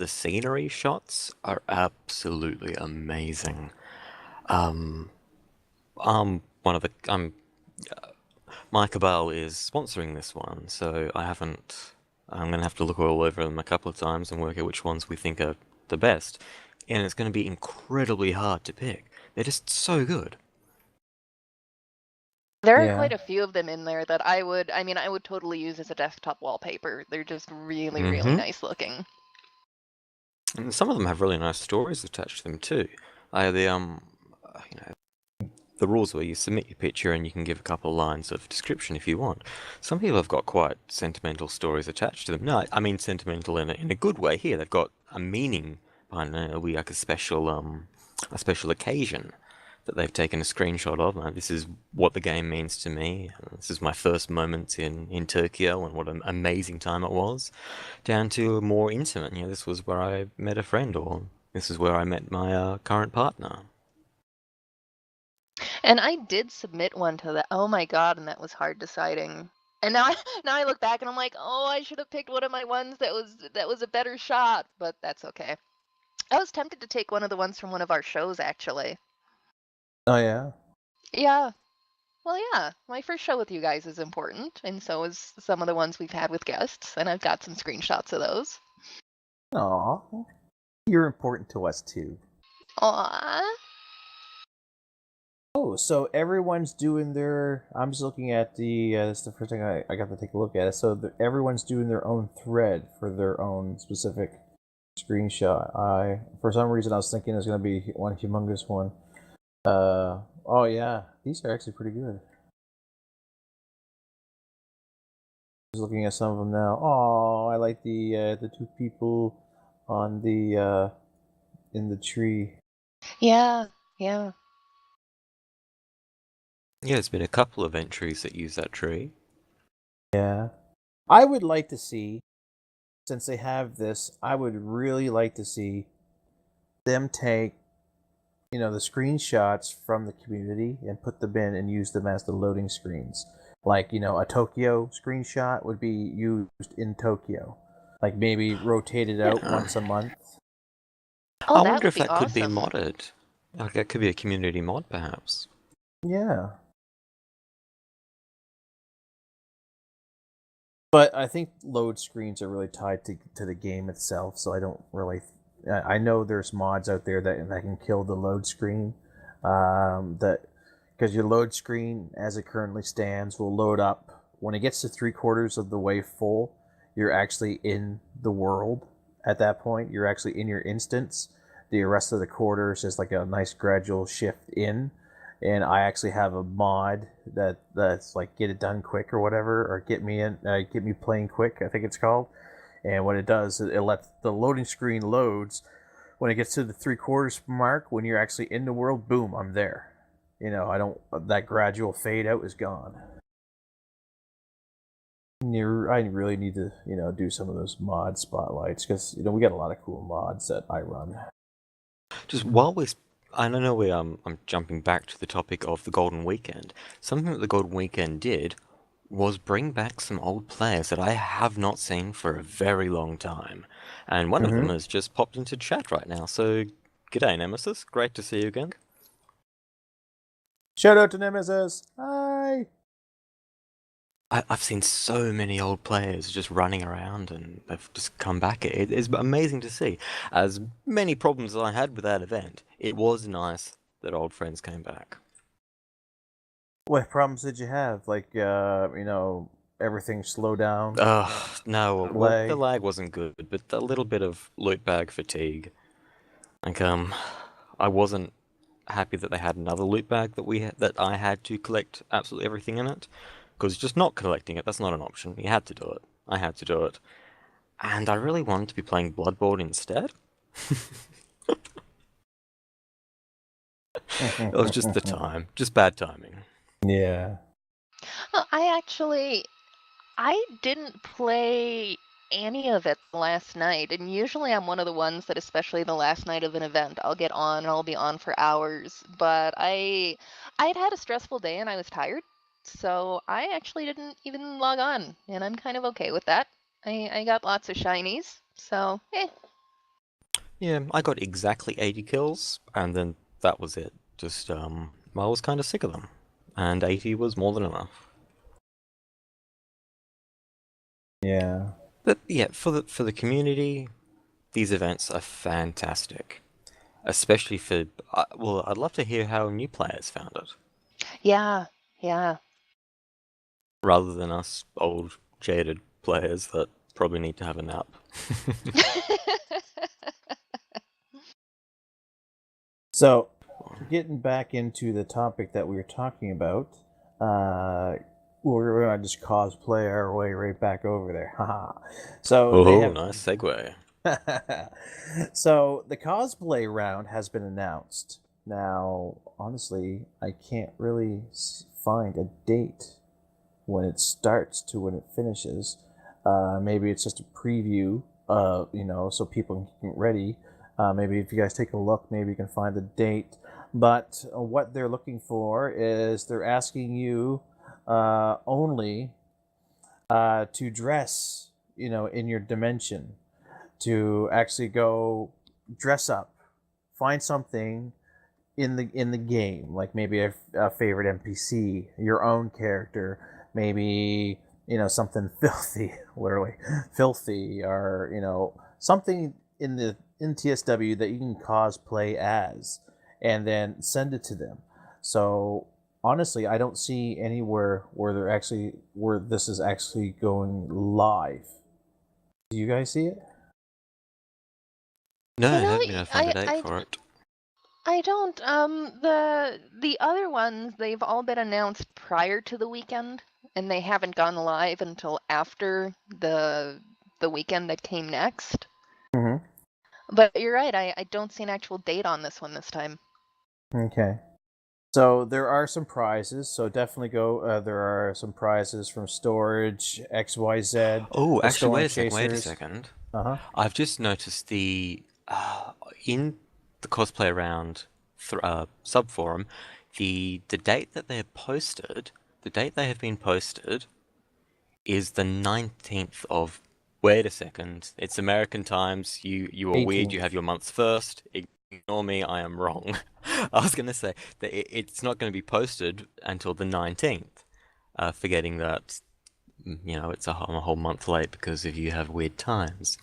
scenery shots are absolutely amazing. My Cabal is sponsoring this one, so I'm gonna have to look all over them a couple of times and work out which ones we think are the best. And it's gonna be incredibly hard to pick. They're just so good. There are Yeah. quite a few of them in there that I would totally use as a desktop wallpaper. They're just really, really Mhm. nice looking. And some of them have really nice stories attached to them too. The rules where you submit your picture and you can give a couple of lines of description if you want. Some people have got quite sentimental stories attached to them. No, I mean sentimental in a good way. Here they've got a meaning behind it. It'll be like a special occasion that they've taken a screenshot of. This is what the game means to me. This is my first moments in Tokyo and what an amazing time it was. Down to a more intimate. This was where I met a friend, or this is where I met my current partner. And I did submit one to that. Oh my god, and that was hard deciding. And now I look back and I'm like, oh, I should have picked one of my ones that was a better shot, but that's okay. I was tempted to take one of the ones from one of our shows, actually. Oh yeah. Yeah. Well, yeah. My first show with you guys is important, and so is some of the ones we've had with guests, and I've got some screenshots of those. Aw, you're important to us too. Aww. Oh, so everyone's doing their. I'm just looking at the. That's the first thing I got to take a look at it. So everyone's doing their own thread for their own specific screenshot. For some reason, I was thinking there's going to be one humongous one. Oh yeah, these are actually pretty good. Just looking at some of them now. Oh, I like the two people on the in the tree. Yeah. Yeah, there's been a couple of entries that use that tree. Yeah. I would like to see, since they have this, I would really like to see them take, the screenshots from the community and put them in and use them as the loading screens. Like, a Tokyo screenshot would be used in Tokyo. Like maybe rotated out once a month. Oh, I that wonder would if be that could be awesome. modded. Like that could be a community mod, perhaps. Yeah. But I think load screens are really tied to the game itself, so I don't really. I know there's mods out there that can kill the load screen. That because your load screen, as it currently stands, will load up when it gets to 3/4 of the way full. You're actually in the world at that point. You're actually in your instance. The rest of the quarters is like a nice gradual shift in. And I actually have a mod that's like get it done quick or whatever, or get me playing quick, I think it's called. And what it does is it lets the loading screen loads when it gets to the 3/4 mark. When you're actually in the world, boom, I'm there. I don't, that gradual fade out is gone. I really need to do some of those mod spotlights, because we got a lot of cool mods that I run. Just while we're, I don't know, I'm jumping back to the topic of the Golden Weekend. Something that the Golden Weekend did was bring back some old players that I have not seen for a very long time. And one of them has just popped into chat right now, so g'day Nemesis, great to see you again. Shout out to Nemesis! Hi! I've seen so many old players just running around and they've just come back. It's amazing to see. As many problems as I had with that event, it was nice that old friends came back. What problems did you have? Like, everything slowed down? No, well, the lag wasn't good, but a little bit of loot bag fatigue. Like, I wasn't happy that they had another loot bag that I had to collect absolutely everything in it. Because just not collecting it, that's not an option. You had to do it. I had to do it. And I really wanted to be playing Bloodborne instead. It was just the time. Just bad timing. Yeah. Well, I didn't play any of it last night, and usually I'm one of the ones that, especially the last night of an event, I'll get on and I'll be on for hours. But I'd had a stressful day and I was tired, so I actually didn't even log on, and I'm kind of okay with that. I got lots of shinies, so Yeah, I got exactly 80 kills, and then that was it. Just, I was kind of sick of them. And 80 was more than enough. Yeah. But yeah, for the community, these events are fantastic. Especially for, well, I'd love to hear how new players found it. yeah. Rather than us old, jaded players that probably need to have a nap. So, getting back into the topic that we were talking about, we're going to just cosplay our way right back over there. So Nice segue. So, the cosplay round has been announced. Now, honestly, I can't really find a date when it starts to when it finishes. Maybe it's just a preview, so people can get ready. Maybe if you guys take a look, maybe you can find the date. But what they're looking for is they're asking you only to dress, in your dimension, to actually go dress up, find something in the game, like maybe a favorite NPC, your own character, maybe something filthy, literally filthy, or something in TSW that you can cosplay as, and then send it to them. So honestly, I don't see anywhere where this is actually going live. Do you guys see it? No, I haven't been able to find a date for it. I don't. The other ones, they've all been announced prior to the weekend, and they haven't gone live until after the weekend that came next. Mm-hmm. But you're right. I don't see an actual date on this one this time. Okay. So there are some prizes. So definitely go. There are some prizes from Storage, XYZ. Oh, actually, wait a second. Uh-huh. I've just noticed in the cosplay round sub forum, the date that they have been posted is the 19th of. Wait a second, it's American times. You are 18th. weird. You have your months first. ignore me, I am wrong. I was going to say that it's not going to be posted until the 19th, forgetting that, it's a whole month late because if you have weird times.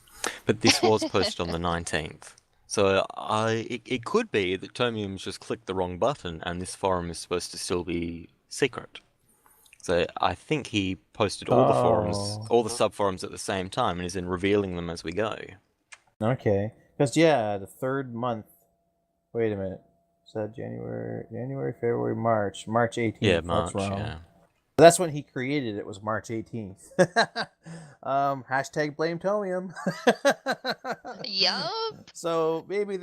But this was posted on the 19th. So it could be that Tomium's just clicked the wrong button and this forum is supposed to still be secret. So I think he posted all the forums, all the sub-forums at the same time and is then revealing them as we go. Okay. Because, the third month... Wait a minute. Is that January, February, March? March 18th. Yeah, March, that's wrong. yeah. That's when he created it, was March 18th. Hashtag blame Tomium. Yup. So maybe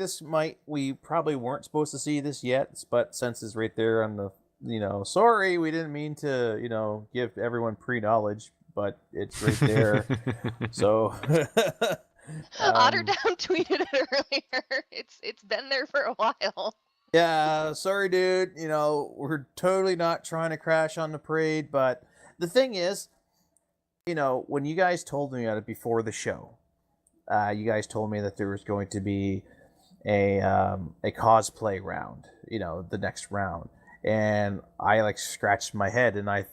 we probably weren't supposed to see this yet, but since it's right there on the, sorry, we didn't mean to, give everyone pre-knowledge, but it's right there. So... Otterdown tweeted it earlier. It's been there for a while. Yeah, sorry, dude. We're totally not trying to crash on the parade, but the thing is, when you guys told me about it before the show, you guys told me that there was going to be a cosplay round, the next round, and I scratched my head, and I'm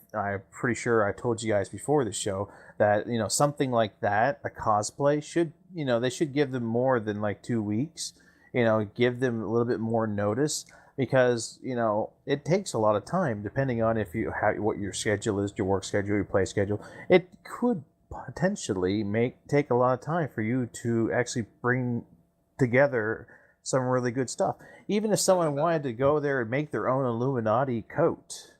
pretty sure I told you guys before the show that something like that, a cosplay should, they should give them more than 2 weeks. Give them a little bit more notice, because it takes a lot of time depending on what your schedule is, your work schedule, your play schedule. It could potentially take a lot of time for you to actually bring together some really good stuff. Even if someone wanted to go there and make their own Illuminati coat,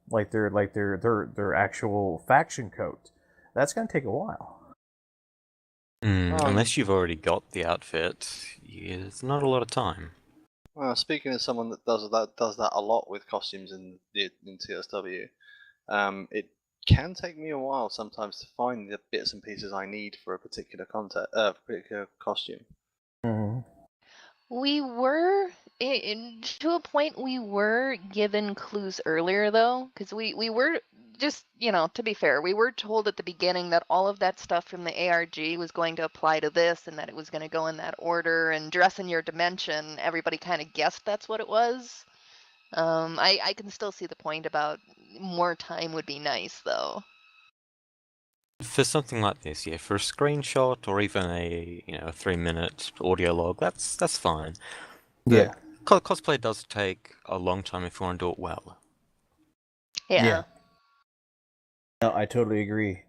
like their actual faction coat, that's going to take a while. Unless you've already got the outfit, it's not a lot of time. Well, speaking as someone that does that a lot with costumes in TSW, it can take me a while sometimes to find the bits and pieces I need for a particular particular costume. Mm-hmm. We were, to a point, we were given clues earlier, though, because we were just, to be fair, we were told at the beginning that all of that stuff from the ARG was going to apply to this and that it was going to go in that order, and dress in your dimension, everybody kind of guessed that's what it was. I can still see the point about more time would be nice, though. For something like this, for a screenshot or even a 3-minute audio log, that's fine. Yeah. Cosplay does take a long time if you want to do it well. Yeah. No, I totally agree.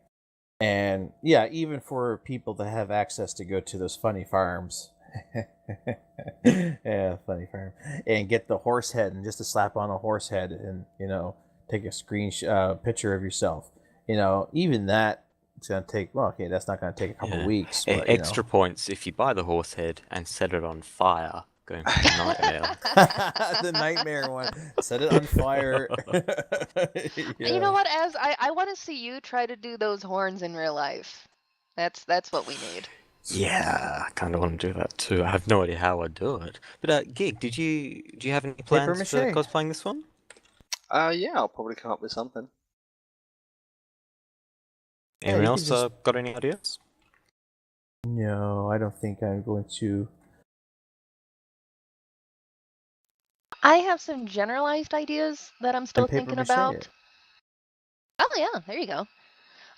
And even for people that have access to go to those funny farms. Funny farm. And get the horse head and just to slap on a horse head and, take a picture of yourself. Even that, it's going to take, that's not going to take a couple weeks. But, extra points if you buy the horse head and set it on fire, going for the nightmare. The nightmare one. Set it on fire. You know what, Az? I want to see you try to do those horns in real life. That's what we need. Yeah, I kind of want to do that too. I have no idea how I'd do it. But Gig, do you have any plans for cosplaying this one? Yeah, I'll probably come up with something. Anyone else got any ideas? No, I don't think I'm going to. I have some generalized ideas that I'm still thinking about. Oh yeah, there you go.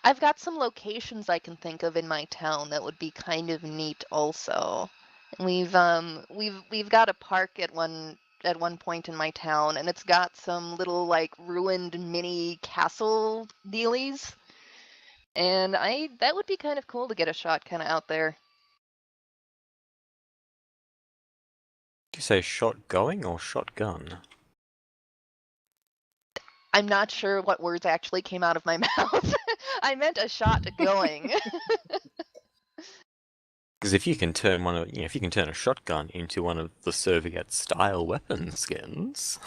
I've got some locations I can think of in my town that would be kind of neat also. We've got a park at one point in my town, and it's got some little ruined mini castle dealies. And that would be kind of cool to get a shot kind of out there. Do you say shot going or shotgun? I'm not sure what words actually came out of my mouth. I meant a shot going. Because if you can turn a shotgun into one of the Soviet-style weapon skins.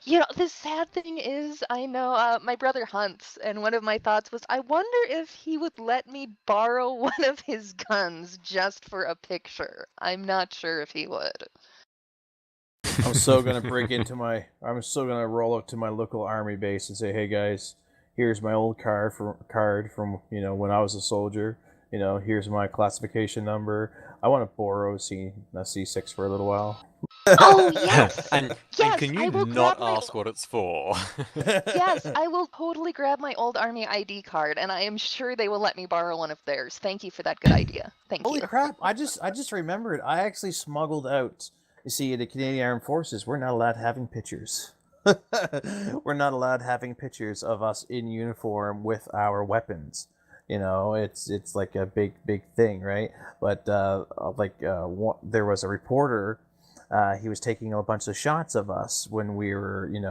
The sad thing is, I know my brother hunts, and one of my thoughts was, I wonder if he would let me borrow one of his guns just for a picture. I'm not sure if he would. I'm still gonna roll up to my local army base and say, hey guys, here's my old card from when I was a soldier. Here's my classification number. I want to borrow C6 for a little while. Oh yes, and yes, can I you will not grab my ask what it's for? yes, I will totally grab my old army ID card, and I am sure they will let me borrow one of theirs. Thank you for that good idea. Thank Holy you. crap! I just remembered. I actually smuggled out. You see, the Canadian Armed Forces, we're not allowed having pictures. We're not allowed having pictures of us in uniform with our weapons. It's like a big thing, right? But there was a reporter. He was taking a bunch of shots of us when we were, when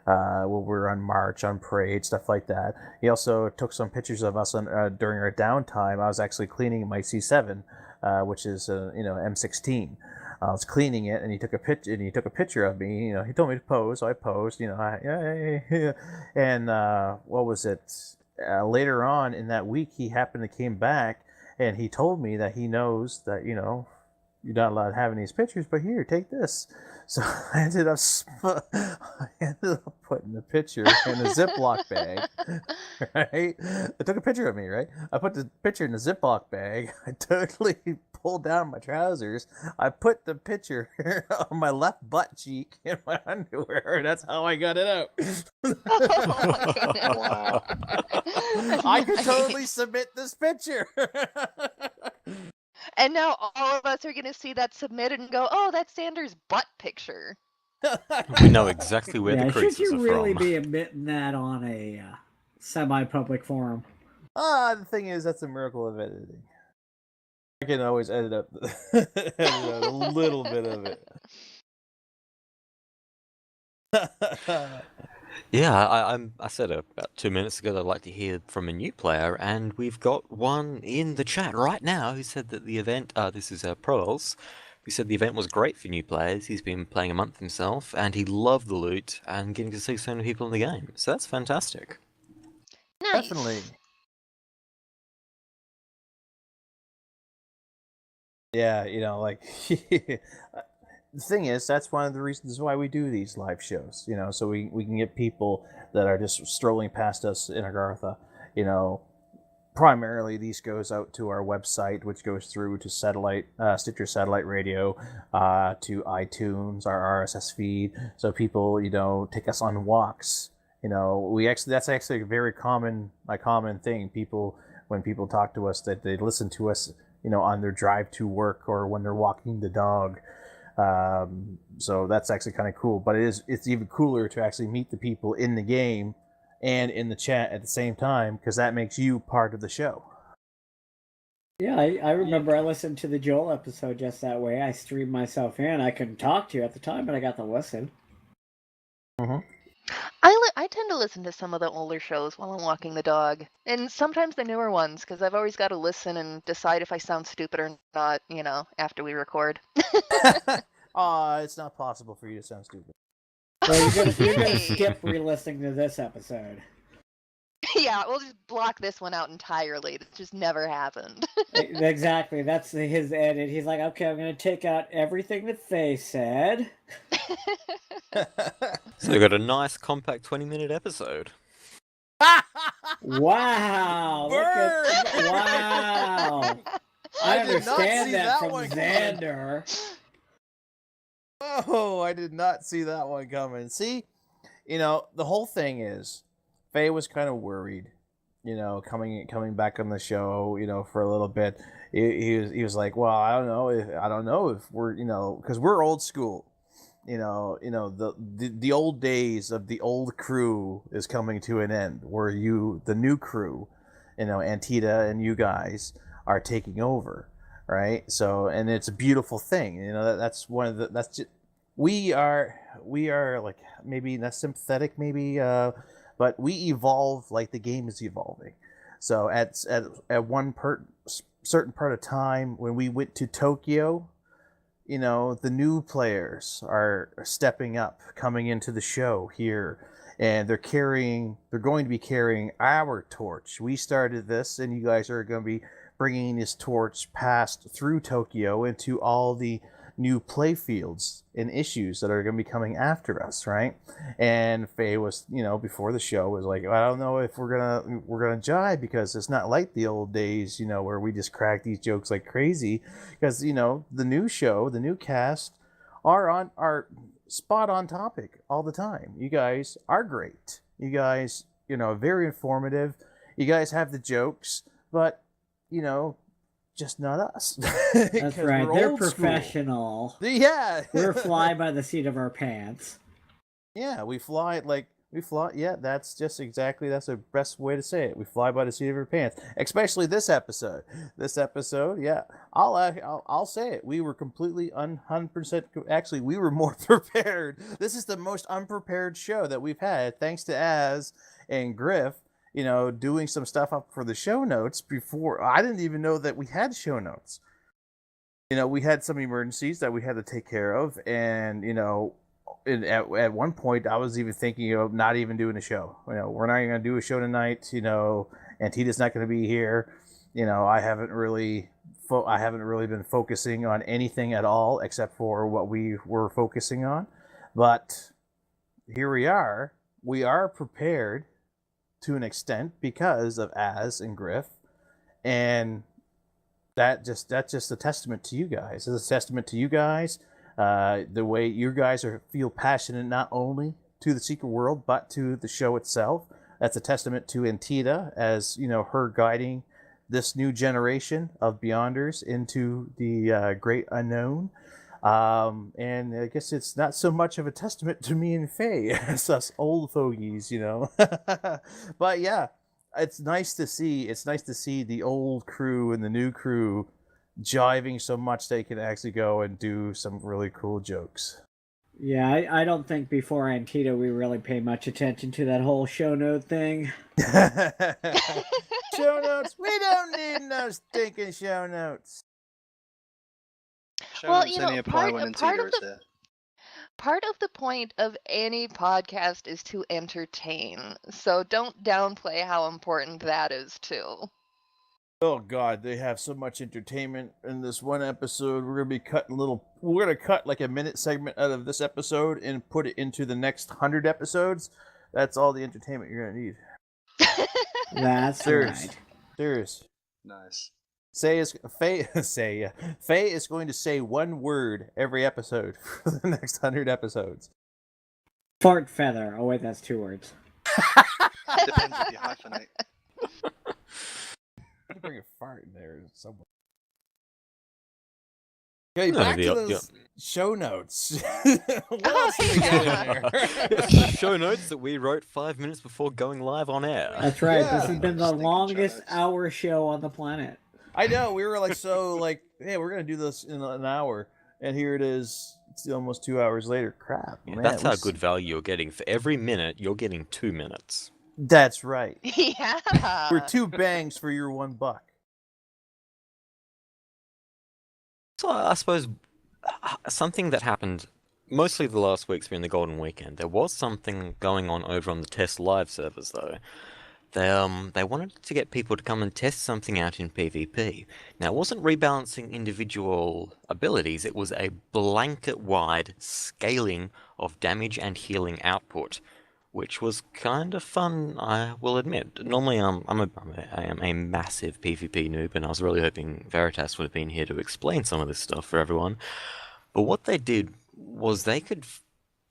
we were on march, on parade, stuff like that. He also took some pictures of us during our downtime. I was actually cleaning my C7, which is M16. I was cleaning it, and he took a picture of me. He told me to pose, so I posed. And what was it? Later on in that week, he happened to came back, and he told me that he knows that you're not allowed having these pictures, but here, take this. So I ended up putting the picture in a Ziploc bag, right? I took a picture of me, right? I put the picture in the Ziploc bag. I totally pulled down my trousers. I put the picture on my left butt cheek in my underwear. That's how I got it out. Wow. I could totally submit this picture. And now all of us are going to see that submitted and go, oh, that's Sanders' butt picture. We know exactly where the should creases you are really from. be admitting that on a semi-public forum? The thing is, that's a miracle of editing. I can always edit out a little bit of it. Yeah, I said about 2 minutes ago that I'd like to hear from a new player, and we've got one in the chat right now who said that the event, this is Proels, who said the event was great for new players. He's been playing a month himself, and he loved the loot and getting to see so many people in the game. So that's fantastic. Nice. Definitely. Yeah, the thing is, that's one of the reasons why we do these live shows, so we can get people that are just strolling past us in Agartha. Primarily these goes out to our website, which goes through to satellite, Stitcher satellite radio, to iTunes, our RSS feed. So people, take us on walks. That's actually a very common thing. When people talk to us, that they listen to us, on their drive to work or when they're walking the dog. So that's actually kind of cool, but it's even cooler to actually meet the people in the game and in the chat at the same time, because that makes you part of the show. Yeah, I remember I listened to the Joel episode just that way. I streamed myself in. I couldn't talk to you at the time, but I got to listen. Mm-hmm. I tend to listen to some of the older shows while I'm walking the dog, and sometimes the newer ones, because I've always got to listen and decide if I sound stupid or not, after we record. It's not possible for you to sound stupid. Well, you're gonna skip re-listening to this episode. Yeah, we'll just block this one out entirely. It just never happened. Exactly. That's his edit. He's like, okay, I'm going to take out everything that Faye said. So we got a nice, compact 20-minute episode. Wow! Wow! I understand that from Xander. Oh, I did not see that one coming. See, the whole thing is, Faye was kind of worried, coming back on the show, for a little bit. He was like, well, I don't know if we're, because we're old school. The old days of the old crew is coming to an end, where the new crew, Antita and you guys are taking over, right? So, and it's a beautiful thing. That's one of the, that's just, we are like, maybe not sympathetic, maybe, but we evolve like the game is evolving. So at one certain part of time, when we went to Tokyo, the new players are stepping up, coming into the show here, and they're going to be carrying our torch. We started this, and you guys are going to be bringing this torch through Tokyo into all the new play fields and issues that are going to be coming after us, right? And Faye was, before the show was like, I don't know if we're gonna jive, because it's not like the old days, where we just crack these jokes like crazy, because the new show, the new cast are spot on topic all the time. You guys are great. You guys, very informative. You guys have the jokes, but just not us. That's right. They're professional. School. Yeah. We're fly by the seat of our pants. Yeah, we fly. Yeah, that's the best way to say it. We fly by the seat of our pants. Especially this episode. Yeah. I'll say it. We were completely 100%. Actually, we were more prepared. This is the most unprepared show that we've had, thanks to Az and Griff, doing some stuff up for the show notes before. I didn't even know that we had show notes. We had some emergencies that we had to take care of, and at one point I was even thinking of not even doing a show. We're not even going to do a show tonight. And Tita's not going to be here. I haven't really been focusing on anything at all except for what we were focusing on. But here we are. We are prepared to an extent because of Az and Griff, and that's just a testament to you guys. It's a testament to you guys, the way you guys feel passionate not only to the Secret World but to the show itself. That's a testament to Antita, as her guiding this new generation of Beyonders into the great unknown. And I guess it's not so much of a testament to me and Faye as us old fogies, But yeah, it's nice to see the old crew and the new crew jiving so much they can actually go and do some really cool jokes. Yeah, I don't think before Antita we really pay much attention to that whole show note thing. Show notes? We don't need no stinking show notes. Well, part of the point of any podcast is to entertain. So don't downplay how important that is too. Oh God, they have so much entertainment in this one episode. We're gonna cut like a minute segment out of this episode and put it into the next 100 episodes. That's all the entertainment you're gonna need. That's right. Serious. Nice. Faye is going to say one word every episode for the next 100 episodes. Fart feather. Oh wait, that's 2 words. Depends if you hyphenate. To bring a fart in there somewhere. Okay, back to those show notes. What else did we get in there? Show notes that we wrote 5 minutes before going live on air. That's right. Yeah. This has been the longest hour show on the planet. I know. We were hey, we're gonna do this in an hour, and here it is. It's almost 2 hours later. Crap. Yeah, man, that's how good value you're getting. For every minute, you're getting 2 minutes. That's right. Yeah. We're 2 bangs for your $1. So I suppose something that happened mostly the last week's been the Golden Weekend. There was something going on over on the Test Live servers though. They wanted to get people to come and test something out in PvP. Now it wasn't rebalancing individual abilities, it was a blanket-wide scaling of damage and healing output, which was kind of fun, I will admit. Normally I am a massive PvP noob, and I was really hoping Veritas would have been here to explain some of this stuff for everyone. But what they did was they could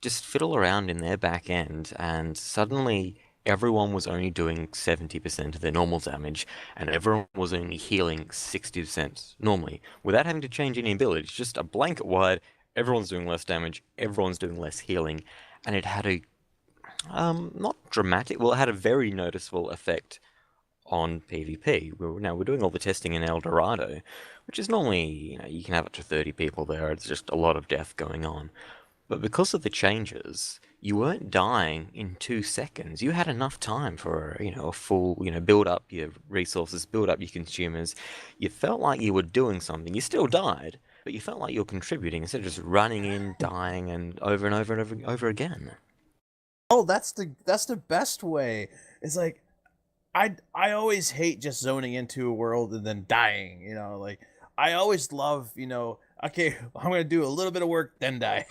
just fiddle around in their back end, and suddenly everyone was only doing 70% of their normal damage, and everyone was only healing 60% normally, without having to change any abilities. Just a blanket wide, everyone's doing less damage, everyone's doing less healing, and it had a not dramatic, well, it had a very noticeable effect on PvP. We're doing all the testing in El Dorado, which is normally, you can have up to 30 people there, it's just a lot of death going on. But because of the changes, you weren't dying in 2 seconds. You had enough time for, a full, build up your resources, build up your consumers. You felt like you were doing something. You still died, but you felt like you were contributing instead of just running in, dying, and over and over and over again. Oh, that's the best way. It's like, I always hate just zoning into a world and then dying, I always love, Okay, I'm gonna do a little bit of work, then die.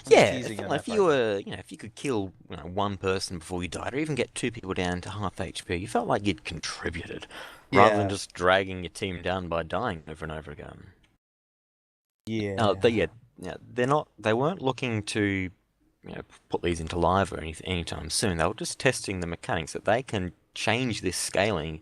Yeah, teasing on if that you part. were, if you could kill one person before you died, or even get two people down to half HP, you felt like you'd contributed, rather than Yeah. just dragging your team down by dying over and over again. Yeah. They weren't looking to, put these into live or anytime soon. They were just testing the mechanics that they can change this scaling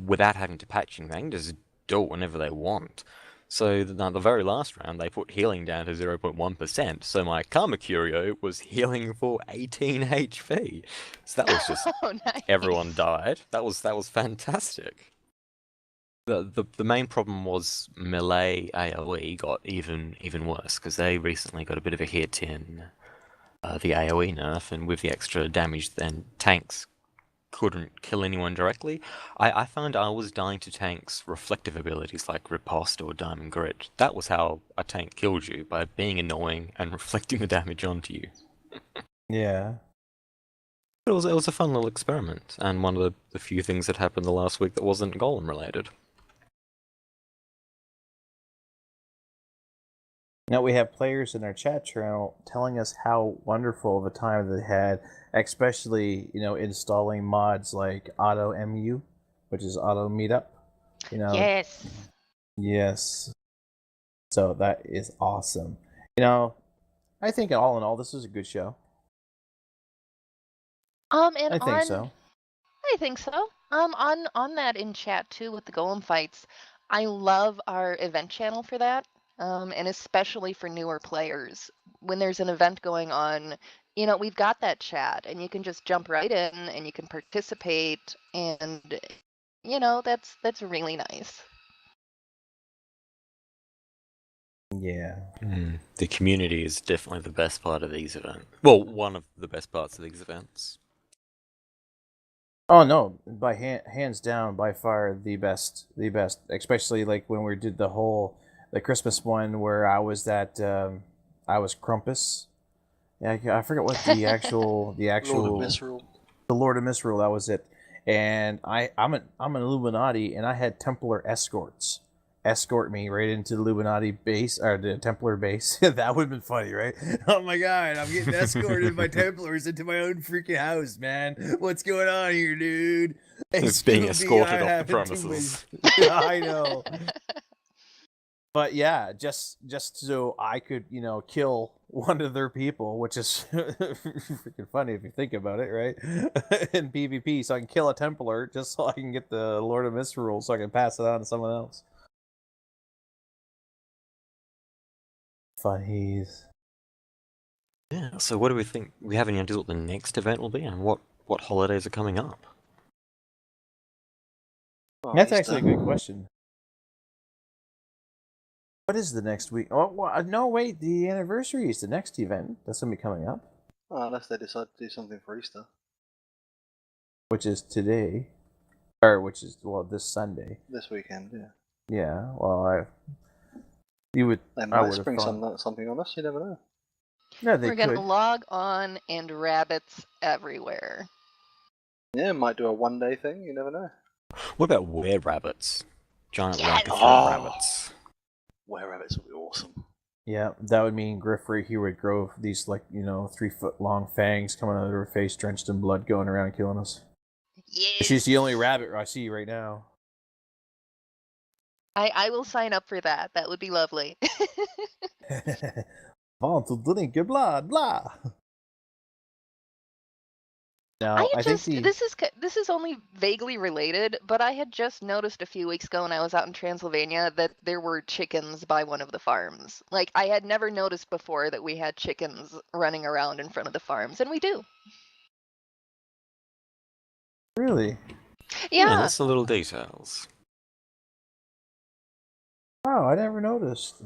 without having to patch anything. They can just do it whenever they want. So the very last round, they put healing down to 0.1%. So my Karma Curio was healing for 18 HP. So that was just Oh, nice. everyone died. That was fantastic. The main problem was melee AoE got even worse because they recently got a bit of a hit in the AoE nerf, and with the extra damage, then tanks couldn't kill anyone directly. I found I was dying to tanks' reflective abilities like Riposte or Diamond Grit. That was how a tank killed you, by being annoying and reflecting the damage onto you. Yeah. It was a fun little experiment, and one of the few things that happened the last week that wasn't Golem related. Now we have players in our chat channel telling us how wonderful of a time they had, especially installing mods like Auto MU, which is Auto Meetup. Yes. Yes. So that is awesome. I think all in all, this was a good show. And I think so. I think so. On that in chat too with the golem fights, I love our event channel for that. And especially for newer players, when there's an event going on, we've got that chat, and you can just jump right in, and you can participate, and that's really nice. Yeah. The community is definitely the best part of these events. Well, one of the best parts of these events. Oh no, by hands down, by far the best. Especially like when we did the Christmas one where I was I was Krampus. Yeah, I forget what the actual Lord of Misrule. the Lord of Misrule. That was it. And I'm an Illuminati, and I had Templar escorts escort me right into the Illuminati base or the Templar base. That would have been funny, right? Oh my god, I'm getting escorted by Templars into my own freaking house, man. What's going on here, dude? It's being escorted off the premises. I know. But yeah, just so I could, kill one of their people, which is freaking funny if you think about it, right? In PvP, so I can kill a Templar just so I can get the Lord of Misrule, so I can pass it on to someone else. Funnies. Yeah, so what do we think? We have any ideas what the next event will be, and what holidays are coming up? Oh, That's Easter. actually a good question. What is the next week? Oh, well, no, wait. The anniversary is the next event. That's going to be coming up, Oh, unless they decide to do something for Easter. which is today. Or which is, this Sunday. This weekend, yeah. Yeah, well, you would. They I might would have spring thought. something on us, you never know. Yeah, they We're could. gonna log on and rabbits everywhere. Yeah, might do a one-day thing, you never know. What about were-rabbits? Giant Yes! Rackathon rabbits. Were-rabbits would be awesome. Yeah, that would mean Griff right here would grow these 3-foot long fangs coming out of her face, drenched in blood, going around killing us. Yes. She's the only rabbit I see right now. I will sign up for that. That would be lovely. Want to drink your blood, blah. Now, I think this is only vaguely related, but I had just noticed a few weeks ago when I was out in Transylvania that there were chickens by one of the farms. Like, I had never noticed before that we had chickens running around in front of the farms, and we do. Really? Yeah. That's the little details. Oh, I never noticed.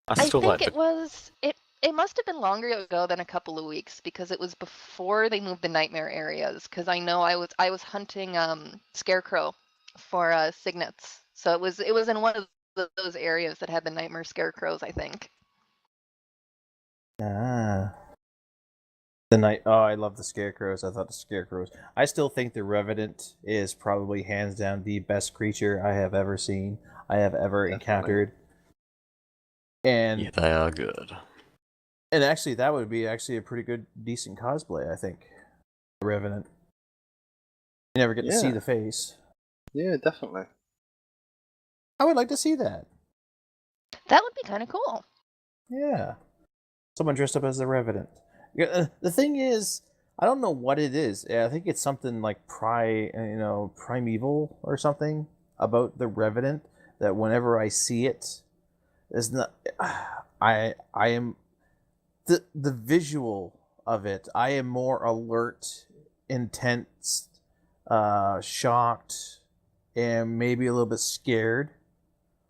I I still think like it must have been longer ago than a couple of weeks because it was before they moved the nightmare areas. Because I know I was hunting scarecrow for signets, so it was in one of those areas that had the nightmare scarecrows, I think. Ah. I love the scarecrows. I thought the scarecrows. I still think the Revenant is probably hands down the best creature I have ever seen. I have ever encountered. And Yeah, they are good. And actually, that would be actually a pretty good, decent cosplay, I think. The Revenant. You never get to see Yeah. the face. Yeah, definitely. I would like to see that. That would be kind of cool. Yeah. Someone dressed up as the Revenant. The thing is, I don't know what it is. I think it's something like primeval or something about the Revenant that whenever I see it, it's not. I am the visual of it. I am more alert, intense, shocked, and maybe a little bit scared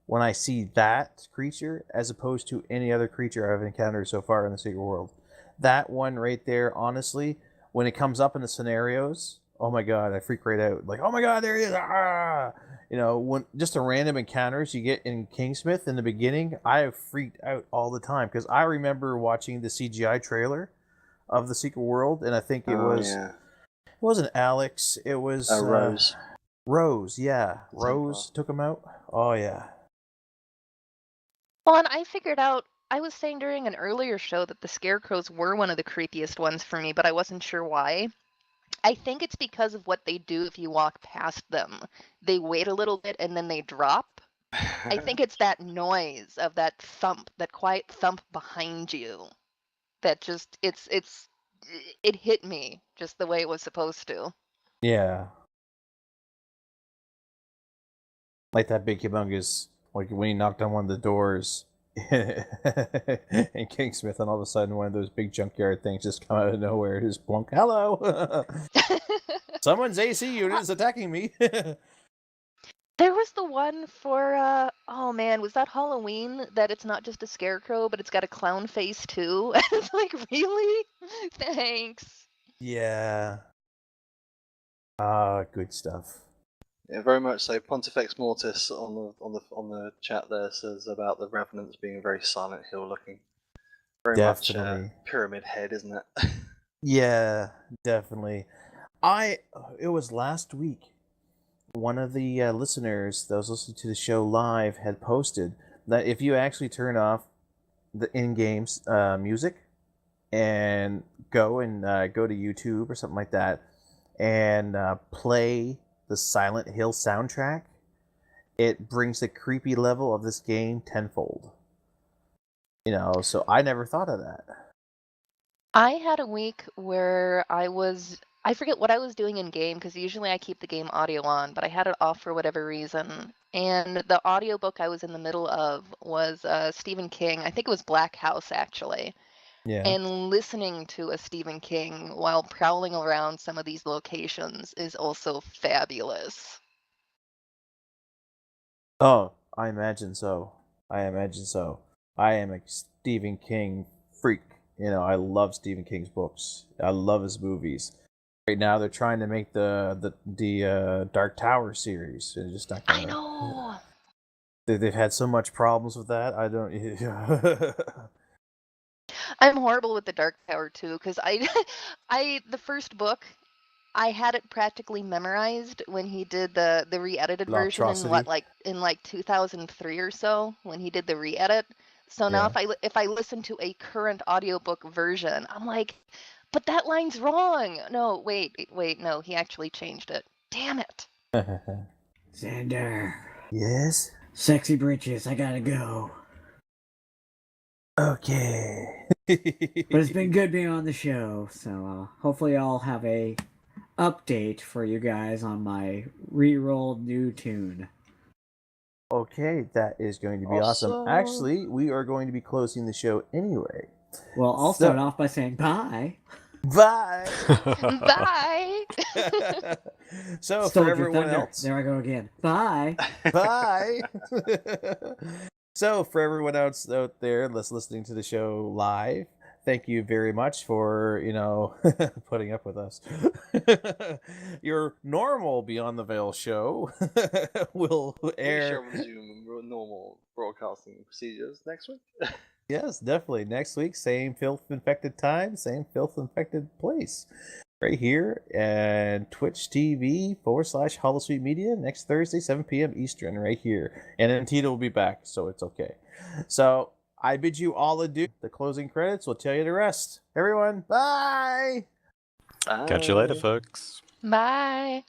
when I see that creature as opposed to any other creature I've encountered so far in the Secret World. That one right there, honestly, when it comes up in the scenarios, oh my god, I freak right out. Like, oh my god, there he is! Ah! You know, when just the random encounters you get in Kingsmith in the beginning, I have freaked out all the time because I remember watching the CGI trailer of the Secret World, and I think it wasn't Alex, it was Rose. Rose, yeah, The Rose took him out. Oh yeah. Well, and I figured out, I was saying during an earlier show that the scarecrows were one of the creepiest ones for me, but I wasn't sure why. I think it's because of what they do if you walk past them. They wait a little bit and then they drop. I think it's that noise of that thump, that quiet thump behind you that just it hit me just the way it was supposed to. Yeah. Like that big humongous, like when he knocked on one of the doors in Kingsmith, and all of a sudden one of those big junkyard things just come out of nowhere, just plunk, hello! Someone's AC unit is attacking me! There was the one for oh man, was that Halloween that it's not just a scarecrow, but it's got a clown face too? And it's like, really? Thanks. Yeah. Good stuff. Yeah, very much so. Pontifex Mortis on the chat there says about the Revenants being very Silent Hill looking. Very Definitely. much Pyramid Head, isn't it? Yeah, definitely. It was last week. One of the listeners that was listening to the show live had posted that if you actually turn off the in-game music and go to YouTube or something like that and play the Silent Hill soundtrack, it brings the creepy level of this game tenfold. You know, so I never thought of that. I had a week where I forget what I was doing in game because usually I keep the game audio on, but I had it off for whatever reason. And the audiobook I was in the middle of was Stephen King. I think it was Black House actually. Yeah. And listening to a Stephen King while prowling around some of these locations is also fabulous. Oh, I imagine so. I am a Stephen King freak. You know, I love Stephen King's books. I love his movies. Right now, they're trying to make the Dark Tower series. They're just not gonna. I know. They've had so much problems with that. I don't. I'm horrible with the Dark Tower too, because the first book, I had it practically memorized when he did the re-edited version in like 2003 or so when he did the re-edit. So now if I listen to a current audiobook version, I'm like, but that line's wrong. No, wait, no, he actually changed it. Damn it. Xander. Yes? Sexy britches, I gotta go. Okay. But it's been good being on the show, so hopefully I'll have a update for you guys on my re-rolled new tune. Okay, that is going to be awesome. Actually, we are going to be closing the show anyway. Well, I'll start off by saying bye. Bye! Bye! So, Stole for your everyone thunder. else... There I go again. Bye! Bye! So, for everyone else out there that's listening to the show live, thank you very much for, putting up with us. Your normal Beyond the Veil show will air... We shall resume normal broadcasting procedures next week. Yes, definitely. Next week, same filth-infected time, same filth-infected place. right here and Twitch TV/Holosuite Media next Thursday, 7 p.m. Eastern, right here. And then Tita will be back, so it's okay. So I bid you all adieu. The closing credits will tell you the rest. Everyone, bye! Catch you later, folks. Bye.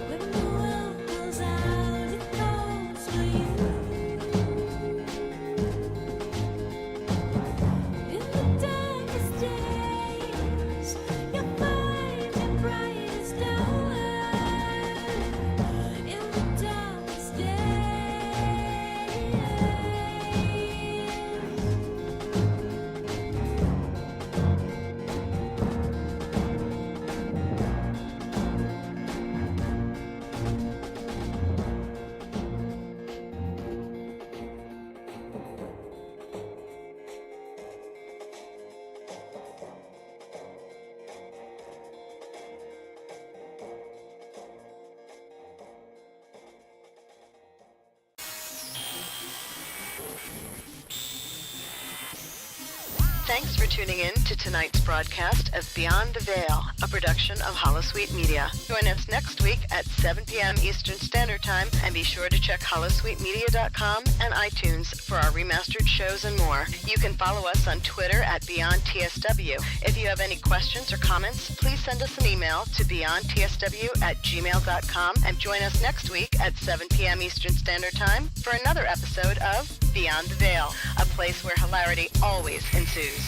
When the world goes out, it goes for you. In the darkest days, you'll find your brightest hour. In the darkest days. Thanks for tuning in to tonight's broadcast of Beyond the Veil, a production of Holosuite Media. Join us next week at 7 p.m. Eastern Standard Time, and be sure to check holosuitemedia.com and iTunes for our remastered shows and more. You can follow us on Twitter at BeyondTSW. If you have any questions or comments, please send us an email to beyondtsw@gmail.com, and join us next week at 7 p.m. Eastern Standard Time for another episode of Beyond the Veil, a place where hilarity always ensues.